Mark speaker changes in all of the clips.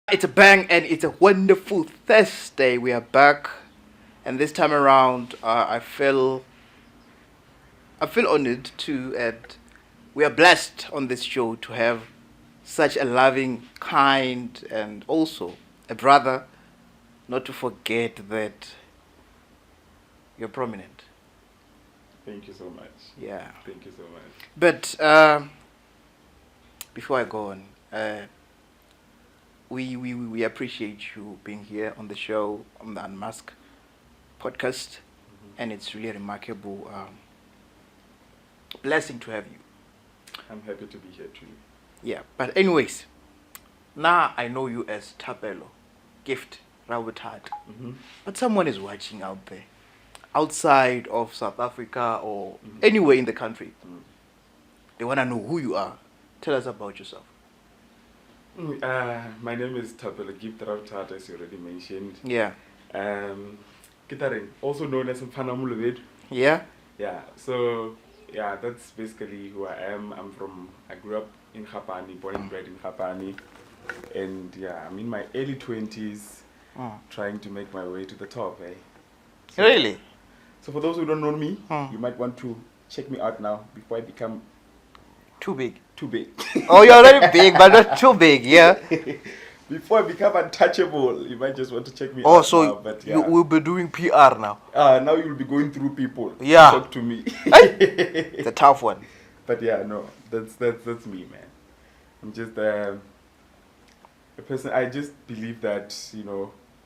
Speaker 1: It's a bang and it's a wonderful Thursday. We are back, and this time around, I feel honored to, and we are blessed on this show to have such a loving, kind, and also a brother. Not to forget that you're prominent.
Speaker 2: Thank you so much.
Speaker 1: Yeah.
Speaker 2: Thank you so much.
Speaker 1: But before I go on, we appreciate you being here on the show on the Unmask Podcast, and it's really a remarkable blessing to have you.
Speaker 2: I'm happy to be here too.
Speaker 1: Yeah, but anyways, now I know you as Thapelo, Gift Rawutat,
Speaker 2: Mm-hmm.
Speaker 1: but someone is watching out there, outside of South Africa or
Speaker 2: Mhm.
Speaker 1: anywhere in the country.
Speaker 2: Mm.
Speaker 1: They want to know who you are. Tell us about yourself.
Speaker 2: My name is Thapelo Gift Rawutat, as you already mentioned.
Speaker 1: Yeah.
Speaker 2: Kitaren, also known as Mfana Mulubed.
Speaker 1: Yeah?
Speaker 2: Yeah, so that's basically who I am. I grew up in Gapani, born and bred in Gapani. And yeah, I'm in my early 20s, trying to make my way to the top, eh? So,
Speaker 1: Really?
Speaker 2: So for those who don't know me,
Speaker 1: Mm.
Speaker 2: you might want to check me out now before I become
Speaker 1: Too big.
Speaker 2: too big.
Speaker 1: Oh, you're already big, but not too big, yeah?
Speaker 2: Before I become untouchable, you might just want to check me
Speaker 1: Oh,
Speaker 2: out
Speaker 1: so
Speaker 2: now. But yeah,
Speaker 1: you will be doing PR now.
Speaker 2: now you'll be going through people. to
Speaker 1: Yeah.
Speaker 2: Talk to me.
Speaker 1: It's a tough one.
Speaker 2: But yeah, no, that's me, man. I'm just a person. I just believe that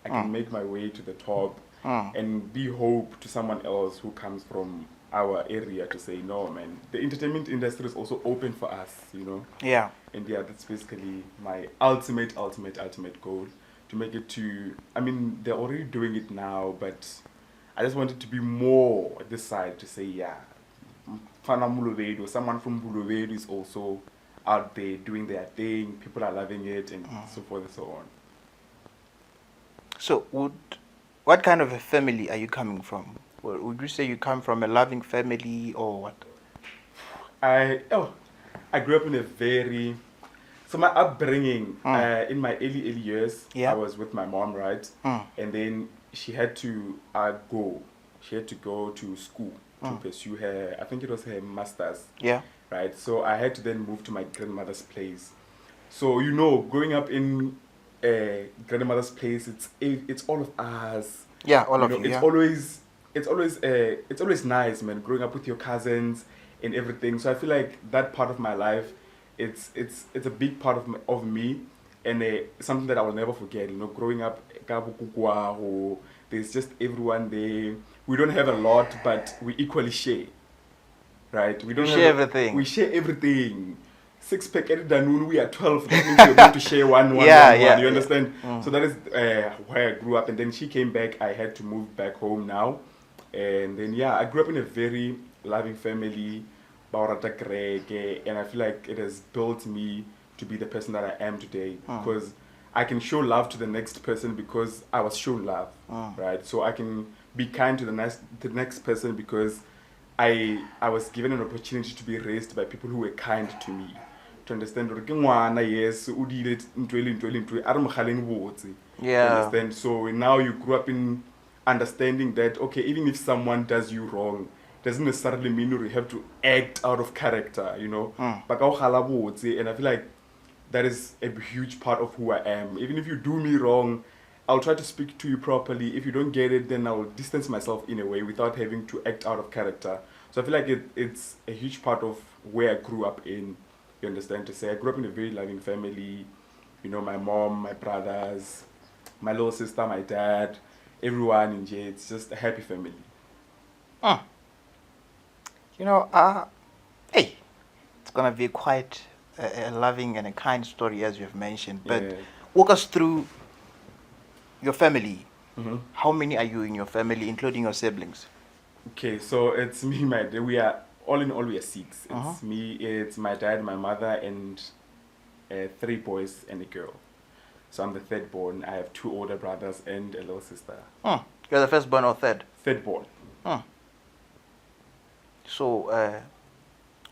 Speaker 2: I can make my way to the top and be hope to someone else who comes from our area to say, no, man, the entertainment industry is also open for us.
Speaker 1: Yeah.
Speaker 2: And yeah, that's basically my ultimate goal, to make it to, I mean, they're already doing it now, but I just wanted to be more at this side to say, yeah, Fana Muluvedu, someone from Buluvedu is also out there doing their thing, people are loving it, and so forth and so on.
Speaker 1: So, what kind of a family are you coming from? Would you say you come from a loving family or what?
Speaker 2: I grew up in a very, so my upbringing, in my early years,
Speaker 1: Yeah.
Speaker 2: I was with my mom, right? And then she had to go to school to pursue her, I think it was her master's,
Speaker 1: Yeah.
Speaker 2: right? So I had to then move to my grandmother's place. So growing up in grandmother's place, it's all of us.
Speaker 1: Yeah, all of you.
Speaker 2: It's
Speaker 1: Yeah.
Speaker 2: it's always nice, man, growing up with your cousins and everything. So I feel like that part of my life, it's a big part of me, and something that I will never forget. Growing up, there's just everyone there. We don't have a lot, but we equally share, right? We don't
Speaker 1: share everything.
Speaker 2: We share everything. 6-pack at Danun, we are 12. That means we're going to share one.
Speaker 1: Yeah, yeah,
Speaker 2: You understand?
Speaker 1: yeah.
Speaker 2: So that is where I grew up, and then she came back. I had to move back home now, and then I grew up in a very loving family, Baurata Kreke, and I feel like it has built me to be the person that I am today, because I can show love to the next person because I was shown love, right? So I can be kind to the next person because I was given an opportunity to be raised by people who were kind to me. To understand, yes,
Speaker 1: Yeah.
Speaker 2: understand? So now you grew up in understanding that, okay, even if someone does you wrong, doesn't necessarily mean you have to act out of character, But and I feel like that is a huge part of who I am. Even if you do me wrong, I'll try to speak to you properly. If you don't get it, then I'll distance myself in a way without having to act out of character. So I feel like it's a huge part of where I grew up in. You understand? To say I grew up in a very loving family. My mom, my brothers, my little sister, my dad, everyone in J. It's just a happy family.
Speaker 1: Hey, it's gonna be quite a loving and a kind story as you have mentioned. But
Speaker 2: Yeah.
Speaker 1: walk us through your family.
Speaker 2: Mm-hmm.
Speaker 1: How many are you in your family, including your siblings?
Speaker 2: Okay, so it's me, my dad. We are all in all, we are 6.
Speaker 1: Uh-huh.
Speaker 2: It's me, it's my dad, my mother, and 3 boys and a girl. So I'm the third born. I have 2 older brothers and a little sister.
Speaker 1: You're the firstborn or third?
Speaker 2: Third born.
Speaker 1: So,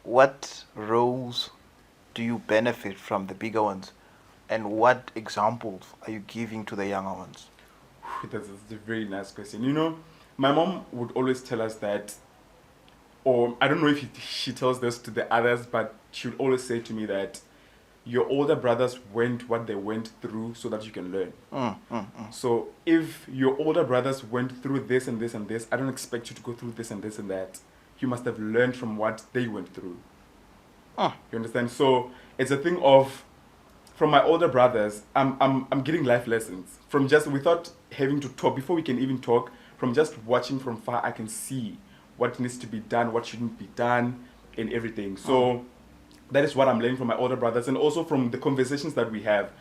Speaker 1: what roles do you benefit from the bigger ones? and what examples are you giving to the younger ones?
Speaker 2: That's a very nice question. You know, my mom would always tell us that, or I don't know if she tells this to the others, but she would always say to me that your older brothers went what they went through so that you can learn. So if your older brothers went through this and this and this, I don't expect you to go through this and this and that. You must have learned from what they went through. You understand? So it's a thing of, from my older brothers, I'm getting life lessons from just, without having to talk, before we can even talk, from just watching from far, I can see what needs to be done, what shouldn't be done, and everything. So that is what I'm learning from my older brothers, and also from the conversations that we have.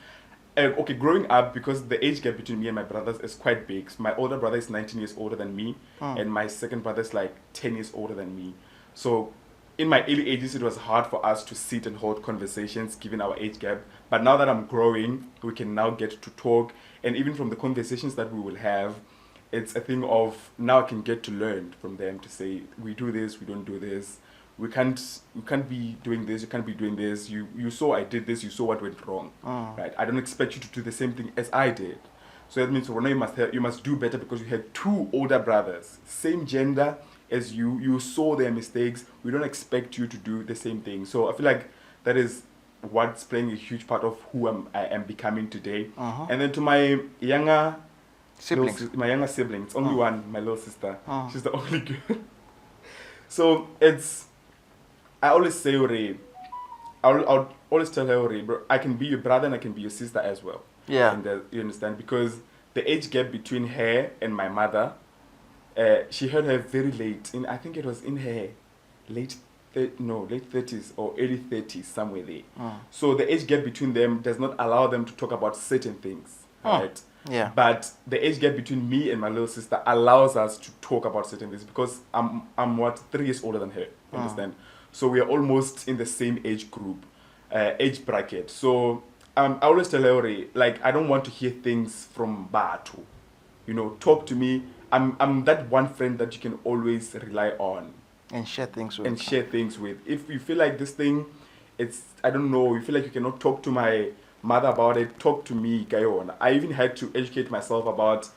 Speaker 2: Okay, growing up, because the age gap between me and my brothers is quite big. So my older brother is 19 years older than me, and my second brother is like 10 years older than me. So in my early ages, it was hard for us to sit and hold conversations given our age gap. But now that I'm growing, we can now get to talk. And even from the conversations that we will have, it's a thing of, now I can get to learn from them to say, we do this, we don't do this. We can't be doing this, you can't be doing this. You saw I did this, you saw what went wrong. Right? I don't expect you to do the same thing as I did. So that means you must do better because you had two older brothers, same gender as you. You saw their mistakes. We don't expect you to do the same thing. So I feel like that is what's playing a huge part of who I am becoming today. And then to my younger siblings, only one, my little sister. She's the only girl. So I always say, I'll always tell her, bro, I can be your brother and I can be your sister as well.
Speaker 1: Yeah.
Speaker 2: And you understand? Because the age gap between her and my mother, she had her very late. I think it was in her late 30s or early 30s, somewhere there. So the age gap between them does not allow them to talk about certain things, right?
Speaker 1: Yeah.
Speaker 2: But the age gap between me and my little sister allows us to talk about certain things because I'm 3 years older than her. You understand? So we are almost in the same age group, age bracket. So I always tell her, like, I don't want to hear things from Batu. You know, talk to me. I'm that one friend that you can always rely on.
Speaker 1: And share things with. If you feel like this thing, I don't know, you feel like you cannot talk to my mother about it, talk to me, Gayon. I even had to educate myself about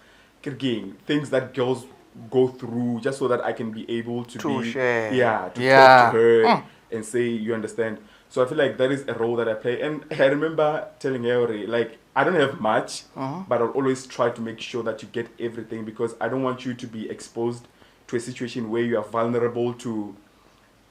Speaker 1: things that girls go through just so that I can be able to share.
Speaker 2: Talk to her and say, you understand. So I feel like that is a role that I play. And I remember telling her, like, I don't have much, but I'll always try to make sure that you get everything because I don't want you to be exposed to a situation where you are vulnerable to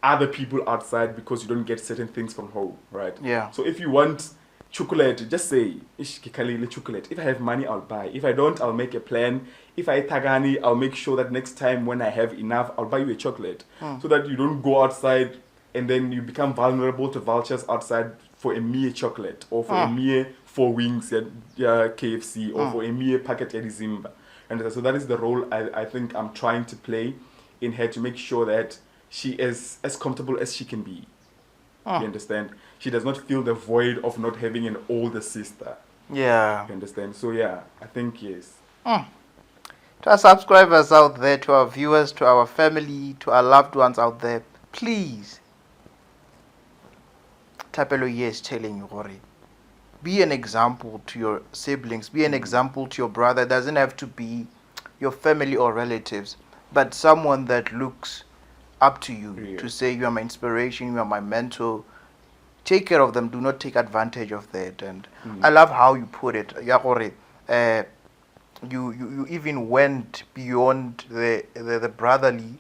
Speaker 2: other people outside because you don't get certain things from home, right?
Speaker 1: Yeah.
Speaker 2: So if you want chocolate, just say, chocolate. If I have money, I'll buy. If I don't, I'll make a plan. If I tagani, I'll make sure that next time when I have enough, I'll buy you a chocolate. So that you don't go outside and then you become vulnerable to vultures outside for a mere chocolate or for a mere 4 wings at KFC or for a mere packet at Zimba. And so that is the role I think I'm trying to play in her to make sure that she is as comfortable as she can be. You understand? She does not feel the void of not having an older sister.
Speaker 1: Yeah.
Speaker 2: You understand? So yeah, I think yes.
Speaker 1: To our subscribers out there, to our viewers, to our family, to our loved ones out there, please, Thapelo is telling you, Hori, be an example to your siblings, be an example to your brother. It doesn't have to be your family or relatives, but someone that looks up to you to say, you are my inspiration, you are my mentor. Take care of them. Do not take advantage of that. And I love how you put it. Yagore, you even went beyond the brotherly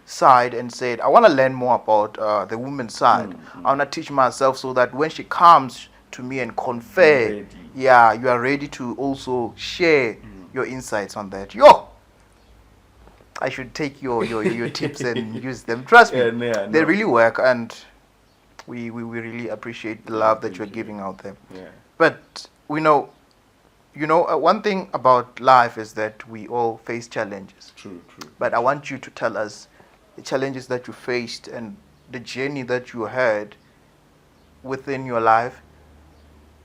Speaker 1: side and said, I want to learn more about the woman's side. I want to teach myself so that when she comes to me and confer, you are ready to also share your insights on that. I should take your tips and use them. Trust me, they really work, and we really appreciate the love that you're giving out there.
Speaker 2: Yeah.
Speaker 1: But we know, one thing about life is that we all face challenges.
Speaker 2: True.
Speaker 1: But I want you to tell us the challenges that you faced and the journey that you had within your life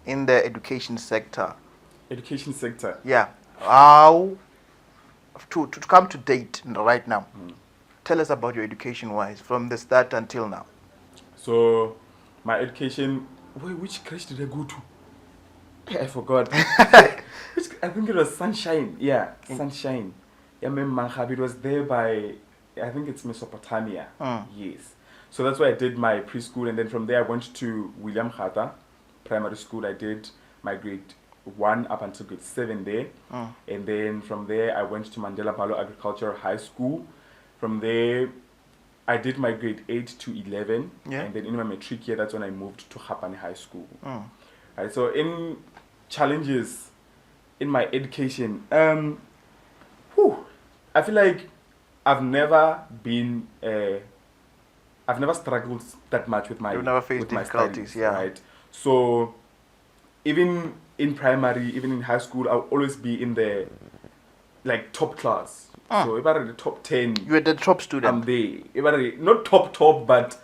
Speaker 1: in the education sector.
Speaker 2: Education sector.
Speaker 1: Yeah. How to come to date right now. Tell us about your education wise from the start until now.
Speaker 2: So my education, which crèche did I go to? I forgot. I think it was Sunshine. Yeah, Sunshine. Yeah, it was there by, I think it's Mesopotamia. Yes. So that's where I did my preschool, and then from there I went to William Hata Primary School. I did my grade 1 up until grade 7 there. And then from there I went to Mandela Palo Agricultural High School. From there I did my grade 8 to 11.
Speaker 1: Yeah.
Speaker 2: And then in my matric year, that's when I moved to Hapani High School. Right, so in challenges in my education, I feel like I've never struggled that much with my.
Speaker 1: You've never faced
Speaker 2: with my
Speaker 1: difficulties,
Speaker 2: studies,
Speaker 1: yeah.
Speaker 2: Right. So even in primary, even in high school, I'll always be in the top class. So if I read the top 10,
Speaker 1: You were the top student.
Speaker 2: I'm there. If I read, not top, but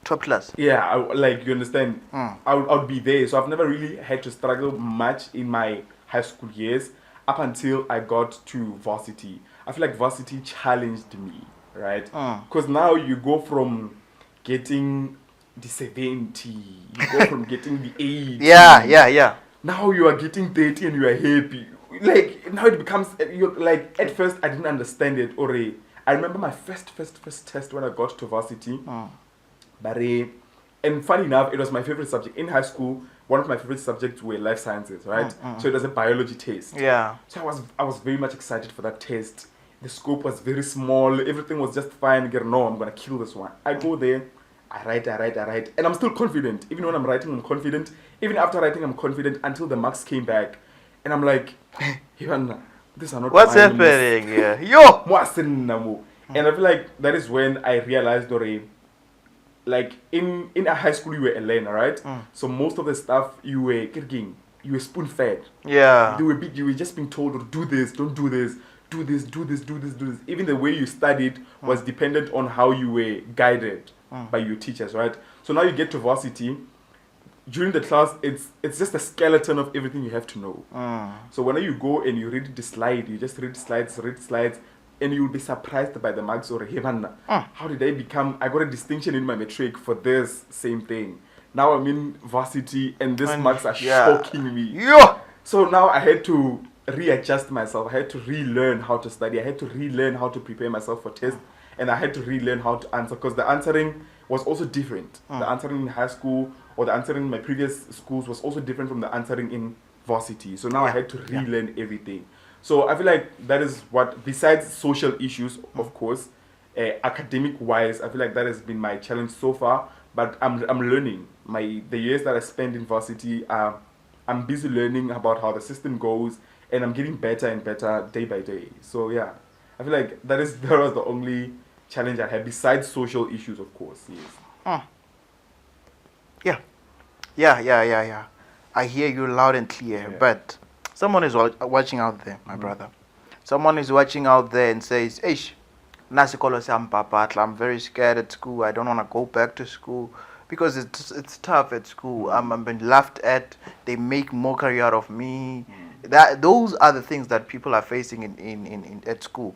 Speaker 1: top class.
Speaker 2: yeah, you understand. I would be there. So I've never really had to struggle much in my high school years up until I got to varsity. I feel like varsity challenged me, right? Because now you go from getting the 70, you go from getting the 80.
Speaker 1: Yeah.
Speaker 2: Now you are getting 30 and you are happy. Like, now it becomes, at first I didn't understand it already. I remember my first test when I got to varsity. But, and funny enough, it was my favorite subject. In high school, one of my favorite subjects were life sciences, right? So it was a biology test.
Speaker 1: Yeah.
Speaker 2: So I was very much excited for that test. The scope was very small. Everything was just fine. I'm going to kill this one. I go there. I write. And I'm still confident. Even when I'm writing, I'm confident. Even after writing, I'm confident until the marks came back. And I'm like, Ivan, these are not
Speaker 1: What's
Speaker 2: mine.
Speaker 1: happening here? Yo!
Speaker 2: And I feel like that is when I realized, like in a high school, you were a learner, right? So most of the stuff you were spoon-fed.
Speaker 1: Yeah.
Speaker 2: You were just being told, do this, don't do this, do this. Even the way you studied was dependent on how you were guided by your teachers, right? So now you get to varsity. During the class, it's just a skeleton of everything you have to know. So when you go and you read the slide, you just read slides, and you'll be surprised by the marks or how did I got a distinction in my matric for this same thing. Now I'm in varsity and these marks are shocking me.
Speaker 1: Yo!
Speaker 2: So now I had to readjust myself. I had to relearn how to study. I had to relearn how to prepare myself for tests. And I had to relearn how to answer because the answering was also different. The answering in high school or the answering in my previous schools was also different from the answering in varsity. So now I had to relearn everything. So I feel like that is what, besides social issues, of course, academic-wise, I feel like that has been my challenge so far. But I'm learning. The years that I spend in varsity, I'm busy learning about how the system goes, and I'm getting better and better day by day. So yeah, I feel like that was the only challenge I had besides social issues, of course. Yes.
Speaker 1: Yeah. I hear you loud and clear, but someone is watching out there, my brother. Someone is watching out there and says, "Eish, nasikolo sampapatla. I'm very scared at school. I don't want to go back to school because it's tough at school. I'm being laughed at. They make mockery out of me." Those are the things that people are facing in at school.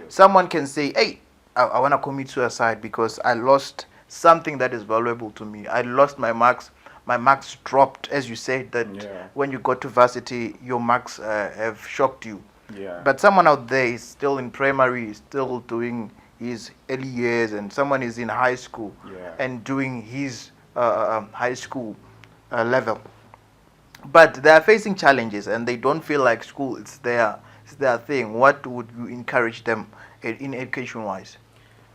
Speaker 1: Someone can say, "Hey, I want to commit suicide because I lost something that is valuable to me. I lost my marks. My marks dropped," as you said, that when you got to varsity, your marks have shocked you.
Speaker 2: Yeah.
Speaker 1: But someone out there is still in primary, still doing his early years, and someone is in high school and doing his high school level. But they are facing challenges and they don't feel like school is their thing. What would you encourage them in education-wise?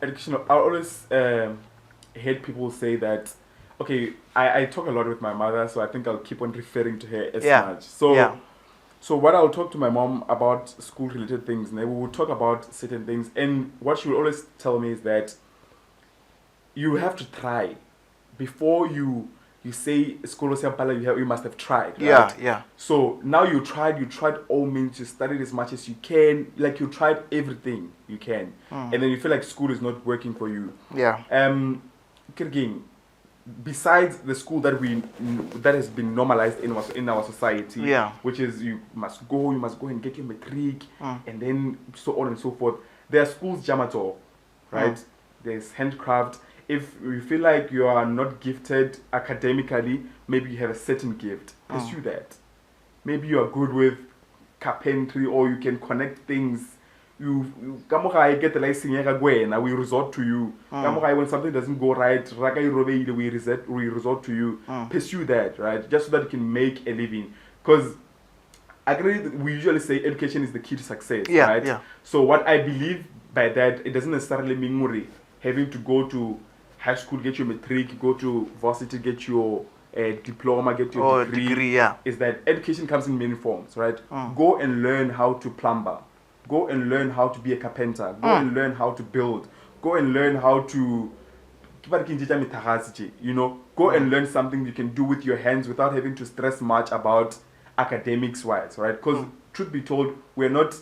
Speaker 2: Education, I always heard people say that, okay, I talk a lot with my mother, so I think I'll keep on referring to her as much. So what I'll talk to my mom about school-related things, and we will talk about certain things, and what she will always tell me is that you have to try. Before you say school you must have tried, right?
Speaker 1: Yeah.
Speaker 2: So now you tried all means, you studied as much as you can, like you tried everything you can, and then you feel like school is not working for you. Besides the school that has been normalized in our society, which is you must go and get your matric, and then so on and so forth. There are schools Jamato, right? There's handcraft. If you feel like you are not gifted academically, maybe you have a certain gift, pursue that. maybe you are good with carpentry, or you can connect things. I get the license, we resort to you. When something doesn't go right, we resort to you. Pursue that, right? Just so that you can make a living. Because we usually say education is the key to success, right?
Speaker 1: Yeah.
Speaker 2: So what I believe by that, it doesn't necessarily mean having to go to high school, get your matric, go to varsity, get your diploma, get your degree. Is that education comes in many forms, right? Go and learn how to plumber. Go and learn how to be a carpenter. Go and learn how to build. Go and learn how to, go and learn something you can do with your hands without having to stress much about academics wise, right? Because truth be told, we're not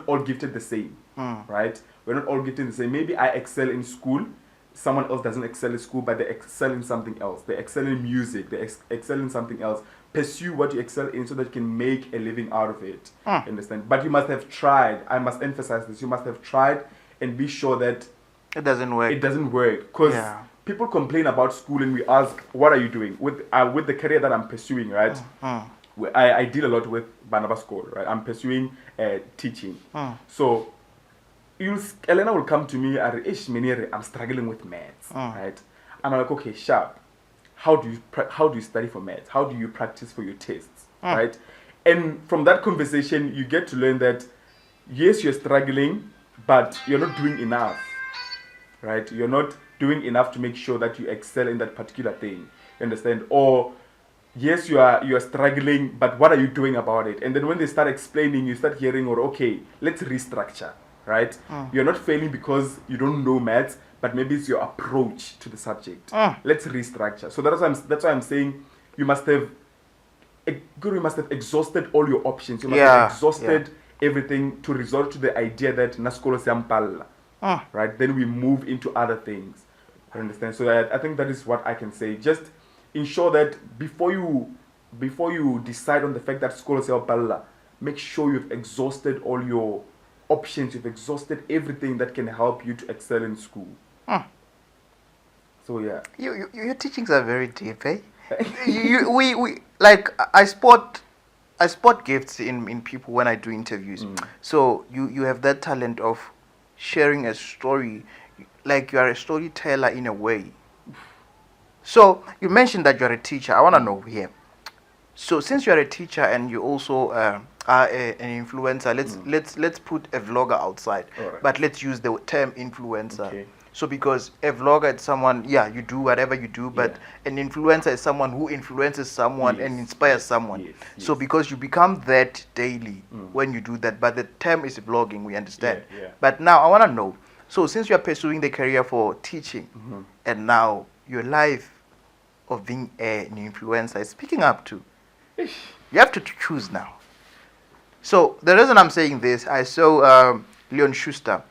Speaker 2: all gifted the same, right? We're not all gifted the same. Maybe I excel in school, someone else doesn't excel in school, but they excel in something else. They excel in music, they excel in something else. Pursue what you excel in so that you can make a living out of it. Understand? But you must have tried. I must emphasize this. You must have tried and be sure that
Speaker 1: it doesn't work.
Speaker 2: It doesn't work. Because people complain about school and we ask, what are you doing? With the career that I'm pursuing, right? I deal a lot with Barnabas School, right? I'm pursuing teaching. So Elena will come to me and I'm struggling with maths, right? I'm like, okay, sharp. How do you study for maths? How do you practice for your tests, right? And from that conversation, you get to learn that yes, you're struggling, but you're not doing enough, right? You're not doing enough to make sure that you excel in that particular thing. You understand? Or yes, you are struggling, but what are you doing about it? And then when they start explaining, you start hearing, or okay, let's restructure, right? You're not failing because you don't know maths, but maybe it's your approach to the subject. Let's restructure. So that's why I'm saying you must have exhausted all your options. You must have exhausted everything to resort to the idea that naskolo siampalla. Right? Then we move into other things. You understand? So I think that is what I can say. Just ensure that before you decide on the fact that skolo siampalla, make sure you've exhausted all your options. You've exhausted everything that can help you to excel in school. So yeah,
Speaker 1: your teachings are very deep, eh? we like I spot gifts in people when I do interviews. So you have that talent of sharing a story, like you are a storyteller in a way. So you mentioned that you are a teacher. I want to know here. So since you are a teacher and you also are an influencer, let's put a vlogger outside, but let's use the term influencer.
Speaker 2: Okay.
Speaker 1: So because a vlogger is someone, you do whatever you do, but an influencer is someone who influences someone and inspires someone.
Speaker 2: Yes.
Speaker 1: So because you become that daily when you do that, but the term is vlogging, we understand. But now I want to know, so since you are pursuing the career for teaching, and now your life of being an influencer is picking up too, you have to choose now. So the reason I'm saying this, I saw Leon Schuster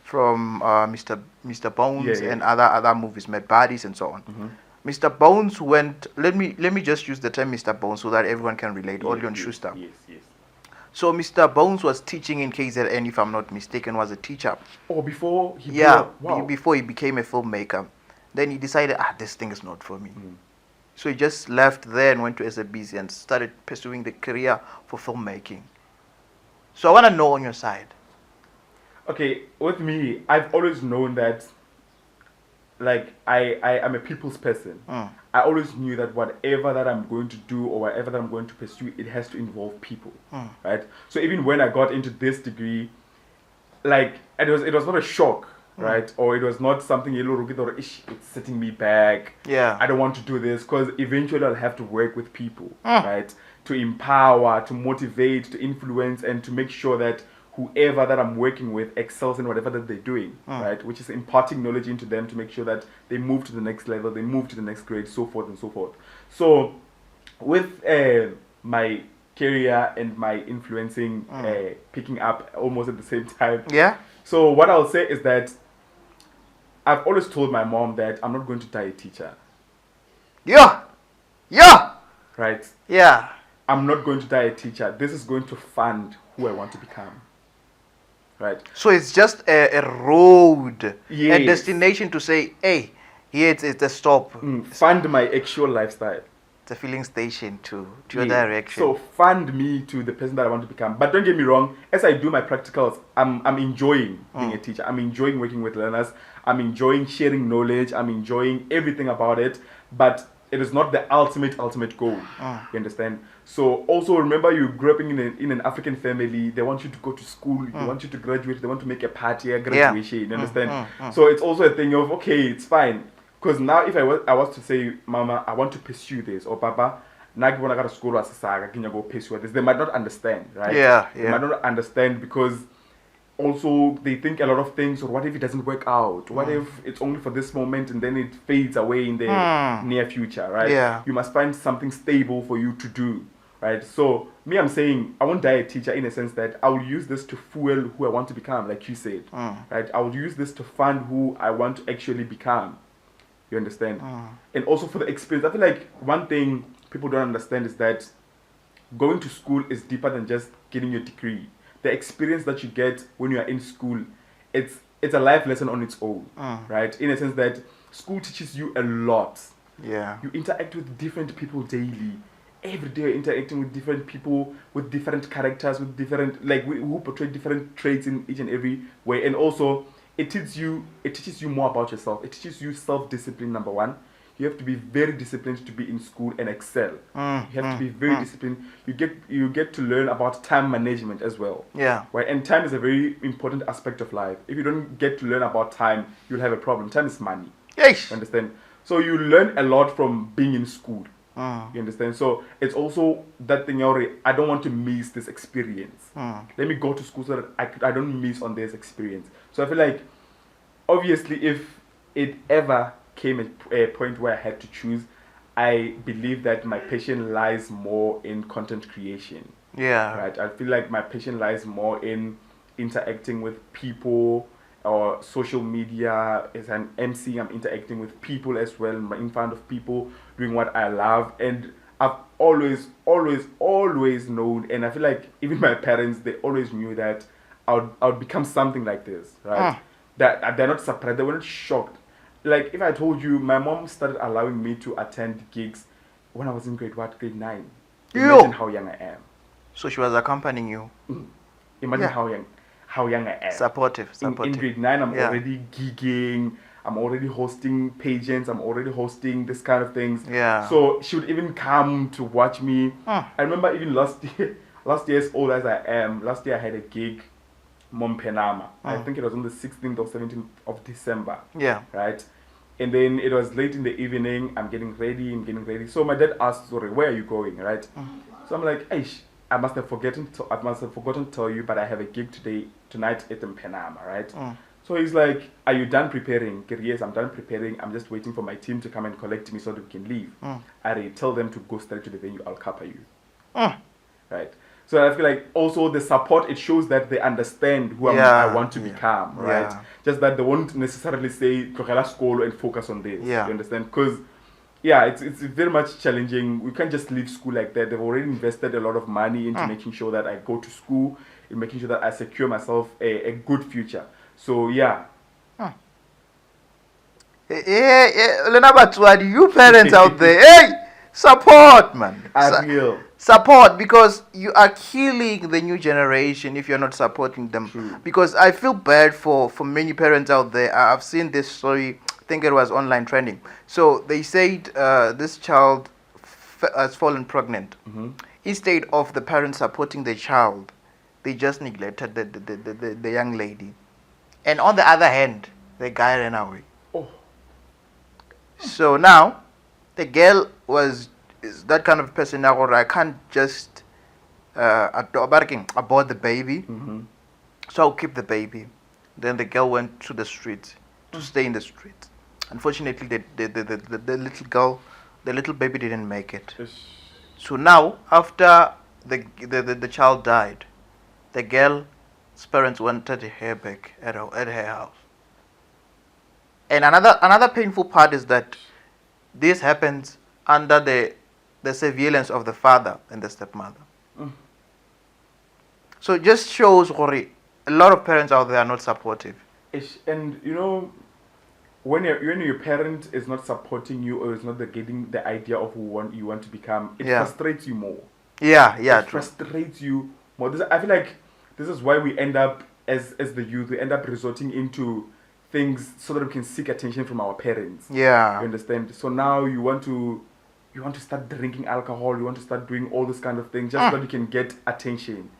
Speaker 1: from Mr. Bones and other movies, Mad Bodies and so on. Mr. Bones went. Let me just use the term Mr. Bones so that everyone can relate. Or Leon Schuster.
Speaker 2: Yes.
Speaker 1: So Mr. Bones was teaching in KZN, if I'm not mistaken, was a teacher.
Speaker 2: Oh, before he
Speaker 1: before he became a filmmaker, then he decided, this thing is not for me. So he just left there and went to SABC and started pursuing the career for filmmaking. So I want to know on your side.
Speaker 2: Okay, with me, I've always known that, like, I am a people's person. I always knew that whatever that I'm going to do or whatever that I'm going to pursue, it has to involve people, right? So even when I got into this degree, like, it was not a shock, right? Or it was not something it's setting me back. I don't want to do this, because eventually I'll have to work with people, right? To empower, to motivate, to influence, and to make sure that whoever that I'm working with excels in whatever that they're doing, right? Which is imparting knowledge into them to make sure that they move to the next level, they move to the next grade, so forth and so forth. So with my career and my influencing picking up almost at the same time. So what I'll say is that I've always told my mom that I'm not going to die a teacher. Right? I'm not going to die a teacher. This is going to fund who I want to become. Right?
Speaker 1: So it's just a road, a destination to say, hey, here it's a stop.
Speaker 2: Fund my actual lifestyle.
Speaker 1: It's a filling station to your
Speaker 2: Yeah.
Speaker 1: direction.
Speaker 2: So fund me to the person that I want to become. But don't get me wrong, as I do my practicals, I'm enjoying being a teacher. I'm enjoying working with learners. I'm enjoying sharing knowledge. I'm enjoying everything about it. But it is not the ultimate goal. You understand? So also remember, you grew up in an African family. They want you to go to school. They want you to graduate. They want to make a party, a graduation. You understand? So it's also a thing of, okay, it's fine. Because now if I was to say, Mama, I want to pursue this, or Papa, now I want to go to school as a saga, can you go pursue this? They might not understand, right?
Speaker 1: Yeah.
Speaker 2: They might not understand because also they think a lot of things, or what if it doesn't work out? What if it's only for this moment and then it fades away in the near future, right?
Speaker 1: Yeah.
Speaker 2: You must find something stable for you to do, right? So me, I'm saying I won't die a teacher in a sense that I will use this to fuel who I want to become, like you said, right? I will use this to fund who I want to actually become. You understand? And also for the experience. I feel like one thing people don't understand is that going to school is deeper than just getting your degree. The experience that you get when you are in school, it's a life lesson on its own, right? In a sense that school teaches you a lot.
Speaker 1: Yeah.
Speaker 2: You interact with different people daily. Every day you're interacting with different people, with different characters, with different, who portray different traits in each and every way. And also, it teaches you more about yourself. It teaches you self-discipline, number one. You have to be very disciplined to be in school and excel. You have to be very disciplined. You get to learn about time management as well.
Speaker 1: Yeah.
Speaker 2: Right? And time is a very important aspect of life. If you don't get to learn about time, you'll have a problem. Time is money.
Speaker 1: Yes.
Speaker 2: You understand? So you learn a lot from being in school. You understand? So it's also that thing, I don't want to miss this experience. Let me go to school so that I don't miss on this experience. So I feel like, obviously, if it ever came a point where I had to choose, I believe that my passion lies more in content creation.
Speaker 1: Yeah.
Speaker 2: Right? I feel like my passion lies more in interacting with people, or social media. As an MC, I'm interacting with people as well, in front of people, doing what I love. And I've always known, and I feel like even my parents, they always knew that I would become something like this, right? That they're not surprised, they weren't shocked. Like, if I told you, my mom started allowing me to attend gigs when I was in grade 9. Imagine how young I am.
Speaker 1: So she was accompanying you.
Speaker 2: Imagine how young I am.
Speaker 1: Supportive.
Speaker 2: In grade 9, I'm already gigging. I'm already hosting pageants. I'm already hosting this kind of things.
Speaker 1: Yeah.
Speaker 2: So she would even come to watch me. I remember even last year, as old as I am, last year I had a gig, Mompenama. I think it was on the 16th or 17th of December.
Speaker 1: Yeah.
Speaker 2: Right? And then it was late in the evening. I'm getting ready. So my dad asked, sorry, where are you going, right? So I'm like, Aish, I must have forgotten to tell you, but I have a gig tonight at Mpenama, right? So he's like, are you done preparing? Yes, I'm done preparing. I'm just waiting for my team to come and collect me so that we can leave. I tell them to go straight to the venue. I'll cover you. Right? So I feel like also the support, it shows that they understand who I want to become, right?
Speaker 1: Yeah.
Speaker 2: Just that they won't necessarily say, "Tlogela school and focus on this."
Speaker 1: Yeah.
Speaker 2: You understand? Because, it's very much challenging. We can't just leave school like that. They've already invested a lot of money into making sure that I go to school, and making sure that I secure myself a good future. So, yeah.
Speaker 1: Lena Batswadi, you parents out there, hey, support, man.
Speaker 2: Real.
Speaker 1: Support, because you are killing the new generation if you're not supporting them.
Speaker 2: True.
Speaker 1: Because I feel bad for many parents out there. I've seen this story, I think it was online trending. So they said this child has fallen pregnant. Instead of the parents supporting the child, they just neglected the young lady. And on the other hand, the guy ran away.
Speaker 2: Oh.
Speaker 1: So now, the girl is that kind of person now, I can't just abort the baby. So I'll keep the baby. Then the girl went to the street to stay in the street. Unfortunately, the little baby didn't make it. So now, after the child died, the girl's parents wanted her back at her house. And another painful part is that this happens under the surveillance of the father and the stepmother. So it just shows, a lot of parents out there are not supportive.
Speaker 2: And when your parent is not supporting you or is not getting the idea of who you want to become, it frustrates you more.
Speaker 1: It
Speaker 2: frustrates you more. I feel like this is why we end up as the youth, we end up resorting into things so that we can seek attention from our parents.
Speaker 1: Yeah.
Speaker 2: You understand? So now you want to start drinking alcohol, you want to start doing all this kind of things just so that you can get attention,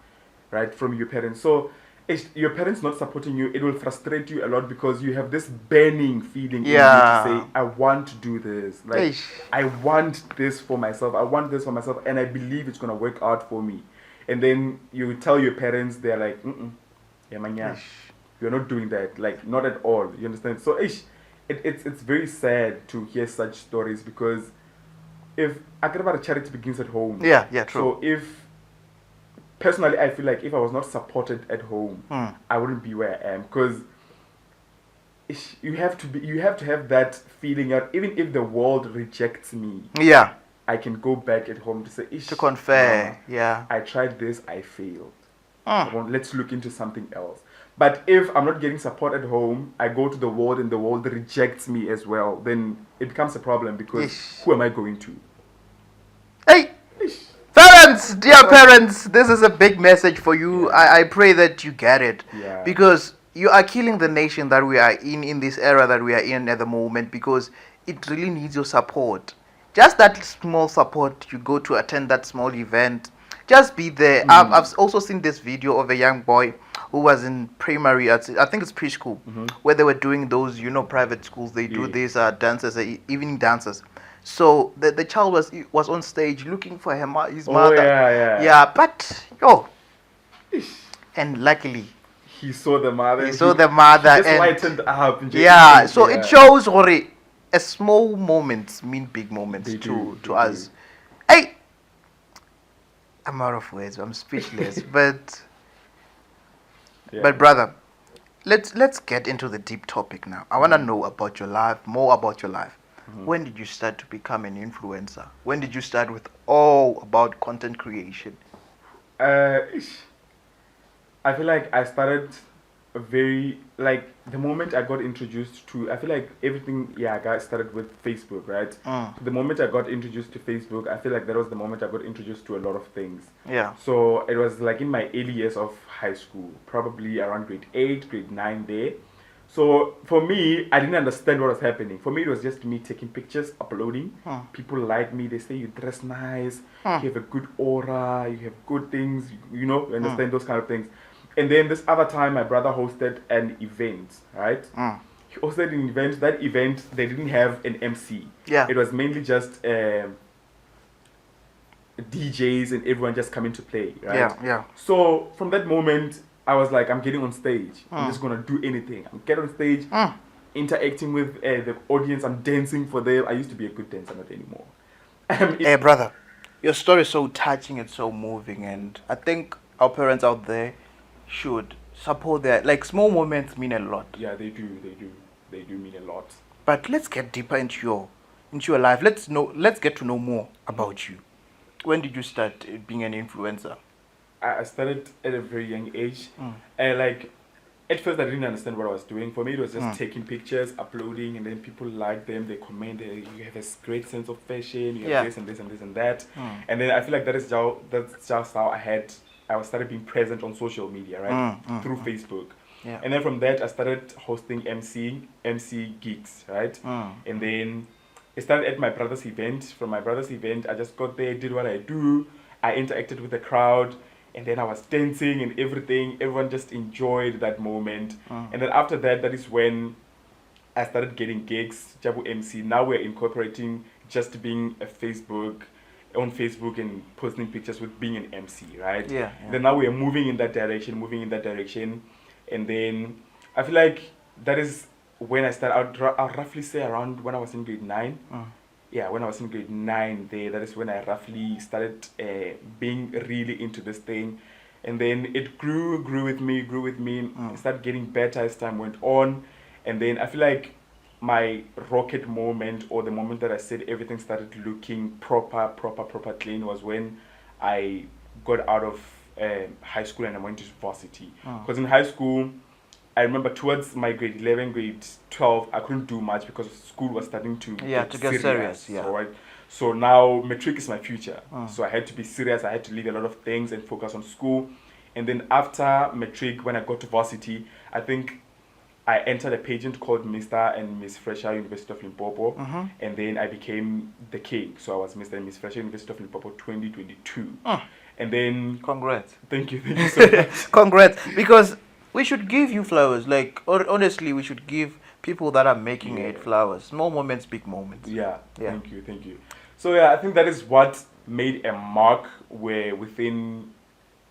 Speaker 2: right, from your parents. So if your parents not supporting you, it will frustrate you a lot because you have this burning feeling in you to say, I want to do this. Like, I want this for myself. And I believe it's going to work out for me. And then you tell your parents, they're like, yeah, man, yeah. You're not doing that. Like, not at all. You understand? So, it's very sad to hear such stories because if charity begins at home.
Speaker 1: Yeah, true.
Speaker 2: So personally, I feel like if I was not supported at home, I wouldn't be where I am. Because you have to have that feeling that even if the world rejects me, I can go back at home to say,
Speaker 1: to confer,
Speaker 2: I tried this, I failed. Let's look into something else. But if I'm not getting support at home, I go to the world and the world rejects me as well, then it becomes a problem because who am I going to?
Speaker 1: Hey! Parents, dear parents, this is a big message for you. I pray that you get it. Because you are killing the nation that we are in this era that we are in at the moment, because it really needs your support. Just that small support, you go to attend that small event. Just be there. I've also seen this video of a young boy who was in primary, I think it's preschool, where they were doing those, private schools. They do these dances, evening dances. So the child was on stage looking for his mother. But and luckily
Speaker 2: he saw the mother.
Speaker 1: He just
Speaker 2: lightened up.
Speaker 1: So it shows a small moments mean big moments to us. Hey, I'm out of words. I'm speechless. but brother, let's get into the deep topic now. I want to know about your life, more about your life. When did you start to become an influencer? When did you start with all about content creation?
Speaker 2: I feel like I started the moment I got introduced to, I feel like everything, I started with Facebook, right? The moment I got introduced to Facebook, I feel like that was the moment I got introduced to a lot of things. So it was like in my early years of high school, probably around grade 8, grade 9 there. So for me, I didn't understand what was happening. For me, it was just me taking pictures, uploading. People like me. They say you dress nice, you have a good aura, you have good things, you understand those kind of things. And then this other time, my brother hosted an event, right? He hosted an event. That event, they didn't have an MC. It was mainly just DJs and everyone just coming to play, right? So from that moment, I was like, I'm getting on stage. I'm just going to do anything. I'm getting on stage, interacting with the audience. I'm dancing for them. I used to be a good dancer, not anymore.
Speaker 1: Hey, brother, your story is so touching and so moving. And I think our parents out there should support that. Like, small moments mean a lot.
Speaker 2: Yeah, they do. They do mean a lot.
Speaker 1: But let's get deeper into your life. Let's get to know more about you. When did you start being an influencer?
Speaker 2: I started at a very young age. And at first I didn't understand what I was doing. For me, it was just taking pictures, uploading, and then people like them, they comment, you have a great sense of fashion, you have this and this and this and that. And then I feel like that's just how I started being present on social media, right? Through Facebook. And then from that, I started hosting MC gigs, right? And then I started at my brother's event. From my brother's event, I just got there, did what I do. I interacted with the crowd. And then I was dancing and everything. Everyone just enjoyed that moment. And then after that, that is when I started getting gigs, GRWM. Now we're incorporating just being on Facebook and posting pictures with being an MC, right? Then now we're moving in that direction. And then I feel like that is when I started. I'll roughly say around when I was in grade 9. When I was in grade 9 there, that is when I roughly started being really into this thing. And then it grew with me. It started getting better as time went on. And then I feel like my rocket moment, or the moment that I said everything started looking proper clean, was when I got out of high school and I went to varsity. Because in high school, I remember towards my grade 11, grade 12, I couldn't do much because school was starting to
Speaker 1: get serious. Yeah.
Speaker 2: So now matric is my future. So I had to be serious. I had to leave a lot of things and focus on school. And then after matric, when I got to varsity, I think I entered a pageant called Mr. and Miss Fresher University of Limpopo. And then I became the king. So I was Mr. and Miss Fresher University of Limpopo 2022. And then...
Speaker 1: Congrats.
Speaker 2: Thank you so much.
Speaker 1: Congrats. Because we should give you flowers. Like, honestly, we should give people that are making it flowers. Small moments, big moments.
Speaker 2: Yeah. Thank you. So I think that is what made a mark within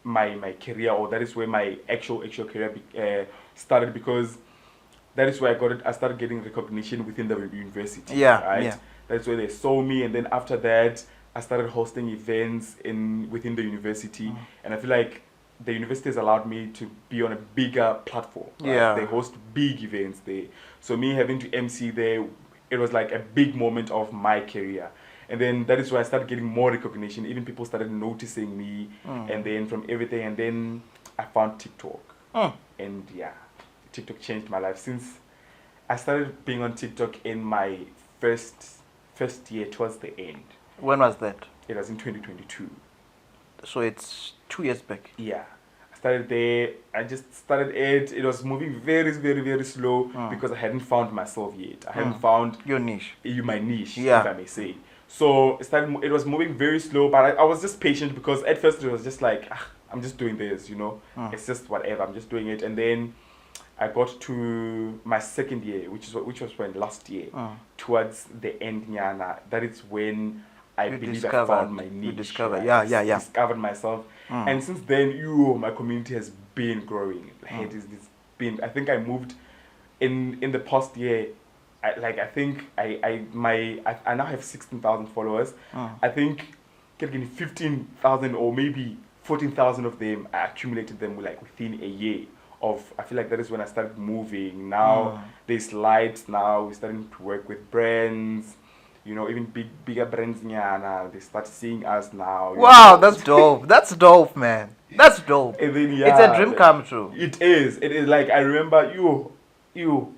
Speaker 2: my career, or that is where my actual career started, because that is where I started getting recognition within the university. Right? That's where they saw me, and then after that I started hosting events within the university, and I feel like the university has allowed me to be on a bigger platform. Right? They host big events there. So me having to MC there, it was like a big moment of my career. And then that is where I started getting more recognition. Even people started noticing me, and then from everything. And then I found TikTok. And TikTok changed my life. Since I started being on TikTok in my first year towards the end.
Speaker 1: When was that?
Speaker 2: It was in 2022.
Speaker 1: So it's 2 years back.
Speaker 2: Yeah. I started there. I just started it. It was moving very, very, very slow because I hadn't found myself yet. I hadn't found...
Speaker 1: Your niche.
Speaker 2: My niche, if I may say. So it was moving very slow, but I was just patient, because at first it was just like, I'm just doing this, It's just whatever, I'm just doing it. And then I got to my second year, which was when last year, towards the end, that is when I believe I found my niche.
Speaker 1: You discovered,
Speaker 2: right? Discovered myself. And since then, my community has been growing. I think I moved in the past year. I think I now have 16,000 followers. I think 15,000 or maybe 14,000 of them, I accumulated them within a year. I feel like that is when I started moving. Now there's lights. Now we're starting to work with brands. Even bigger brands. They start seeing us now.
Speaker 1: Wow, that's dope. That's dope, man. That's dope.
Speaker 2: And then,
Speaker 1: it's a dream come true.
Speaker 2: It is. Like, I remember you.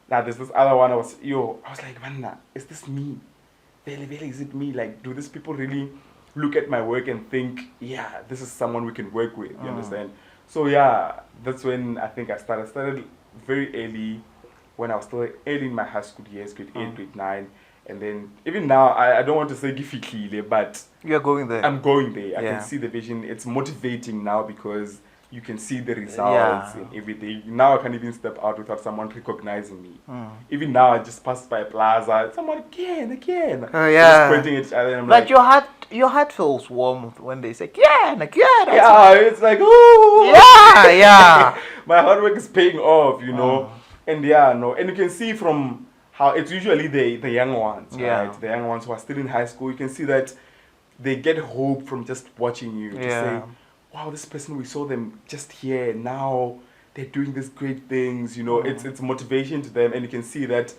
Speaker 2: Now there's this other one. I was like, man, is this me? Really, is it me? Like, do these people really look at my work and think, this is someone we can work with? You understand? So that's when I think I started. I started very early, when I was still early in my high school years, grade 8, grade 9. And then even now, I don't want to say difficultly, but
Speaker 1: you're going there.
Speaker 2: I'm going there. I can see the vision. It's motivating now, because you can see the results and everything. Now I can't even step out without someone recognizing me. Even now, I just passed by a plaza, someone again. Just pointing at each other. And I'm like,
Speaker 1: your heart feels warm when they say again.
Speaker 2: It's like, ooh. My hard work is paying off, And and you can see from how it's usually the young ones, right? The young ones who are still in high school. You can see that they get hope from just watching you. To say, wow, this person, we saw them just here, now they're doing these great things, it's motivation to them, and you can see that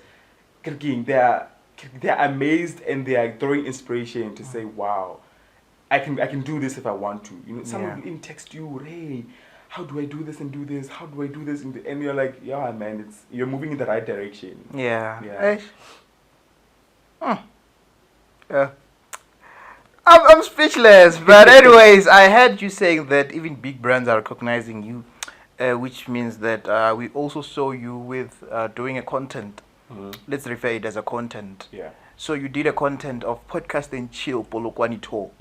Speaker 2: they're amazed, and they are throwing inspiration to say, wow, I can do this if I want to. Someone will even text you, hey, how do I do this and do this? How do I do this? And you're like, man, you're moving in the right direction.
Speaker 1: I'm speechless, but anyways, I heard you saying that even big brands are recognizing you, which means that we also saw you with doing a content. Let's refer it as a content. So you did a content of podcast and chill, Polokwane tour.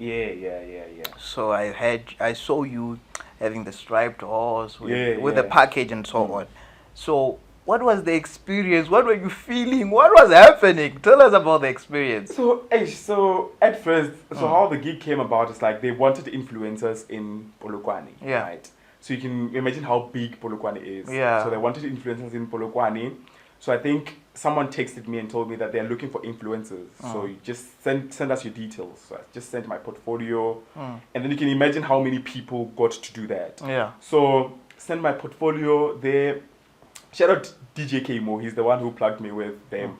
Speaker 1: So I saw you having the striped horse with the package and so on. So what was the experience? What were you feeling? What was happening? Tell us about the experience.
Speaker 2: So at first, how the gig came about is like they wanted influencers in Polokwane, right? So you can imagine how big Polokwane is. So they wanted influencers in Polokwane. So I think someone texted me and told me that they're looking for influencers. So you just send us your details. So I just sent my portfolio. And then you can imagine how many people got to do that. So send my portfolio there. Shout out DJ Kmo. He's the one who plugged me with them.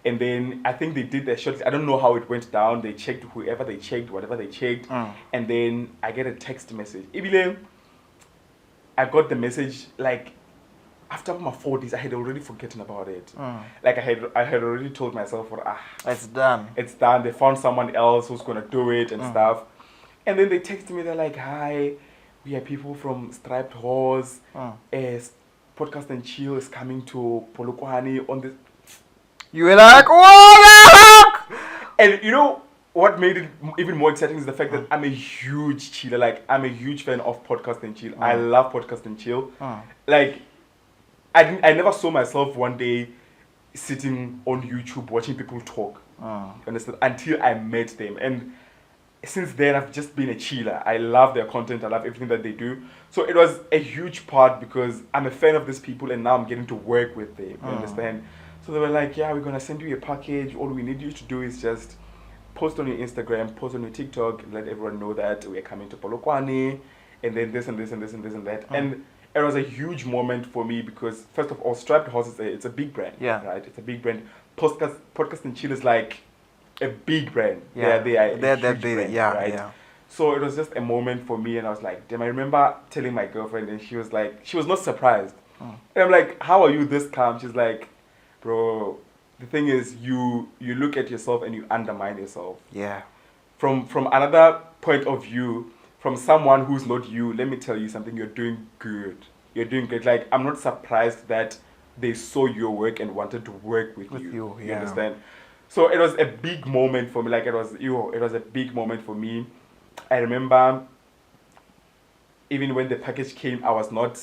Speaker 2: And then I think they did their short. I don't know how it went down. They checked whoever they checked, whatever they checked. And then I get a text message. Ibile, I got the message like after my 40s, I had already forgotten about it. Like I had already told myself,
Speaker 1: it's done.
Speaker 2: It's done. They found someone else who's gonna do it and stuff. And then they texted me. They're like, "Hi, we are people from Striped Horse. Podcast and Chill is coming to Polokwane on this."
Speaker 1: You were like, what?
Speaker 2: And you know what made it even more exciting is the fact that I'm a huge chiller. Like, I'm a huge fan of Podcast and Chill. I love Podcast and Chill. Like, I never saw myself one day sitting on YouTube watching people talk. You understand? Until I met them. And since then, I've just been a chiller. I love their content. I love everything that they do. So it was a huge part because I'm a fan of these people and now I'm getting to work with them. You understand? So they were like, yeah, we're going to send you a package. All we need you to do is just post on your Instagram, post on your TikTok, and let everyone know that we're coming to Polokwane, and then this and this and this and this and that. And it was a huge moment for me because, first of all, Striped Horse it's a big brand.
Speaker 1: Yeah.
Speaker 2: Right? It's a big brand. Podcast and Chill is like a big brand.
Speaker 1: Yeah.
Speaker 2: They're
Speaker 1: They're
Speaker 2: huge
Speaker 1: big.
Speaker 2: brand,
Speaker 1: Yeah.
Speaker 2: right?
Speaker 1: Yeah.
Speaker 2: So it was just a moment for me, and I was like, damn, I remember telling my girlfriend, and she was like, she was not surprised. And I'm like, how are you this calm? She's like, bro, the thing is, you look at yourself and you undermine yourself.
Speaker 1: Yeah.
Speaker 2: From another point of view, from someone who's not you, let me tell you something, you're doing good. You're doing good. Like, I'm not surprised that they saw your work and wanted to work with you. You understand? So it was a big moment for me. Like, it was a big moment for me. I remember even when the package came, I was not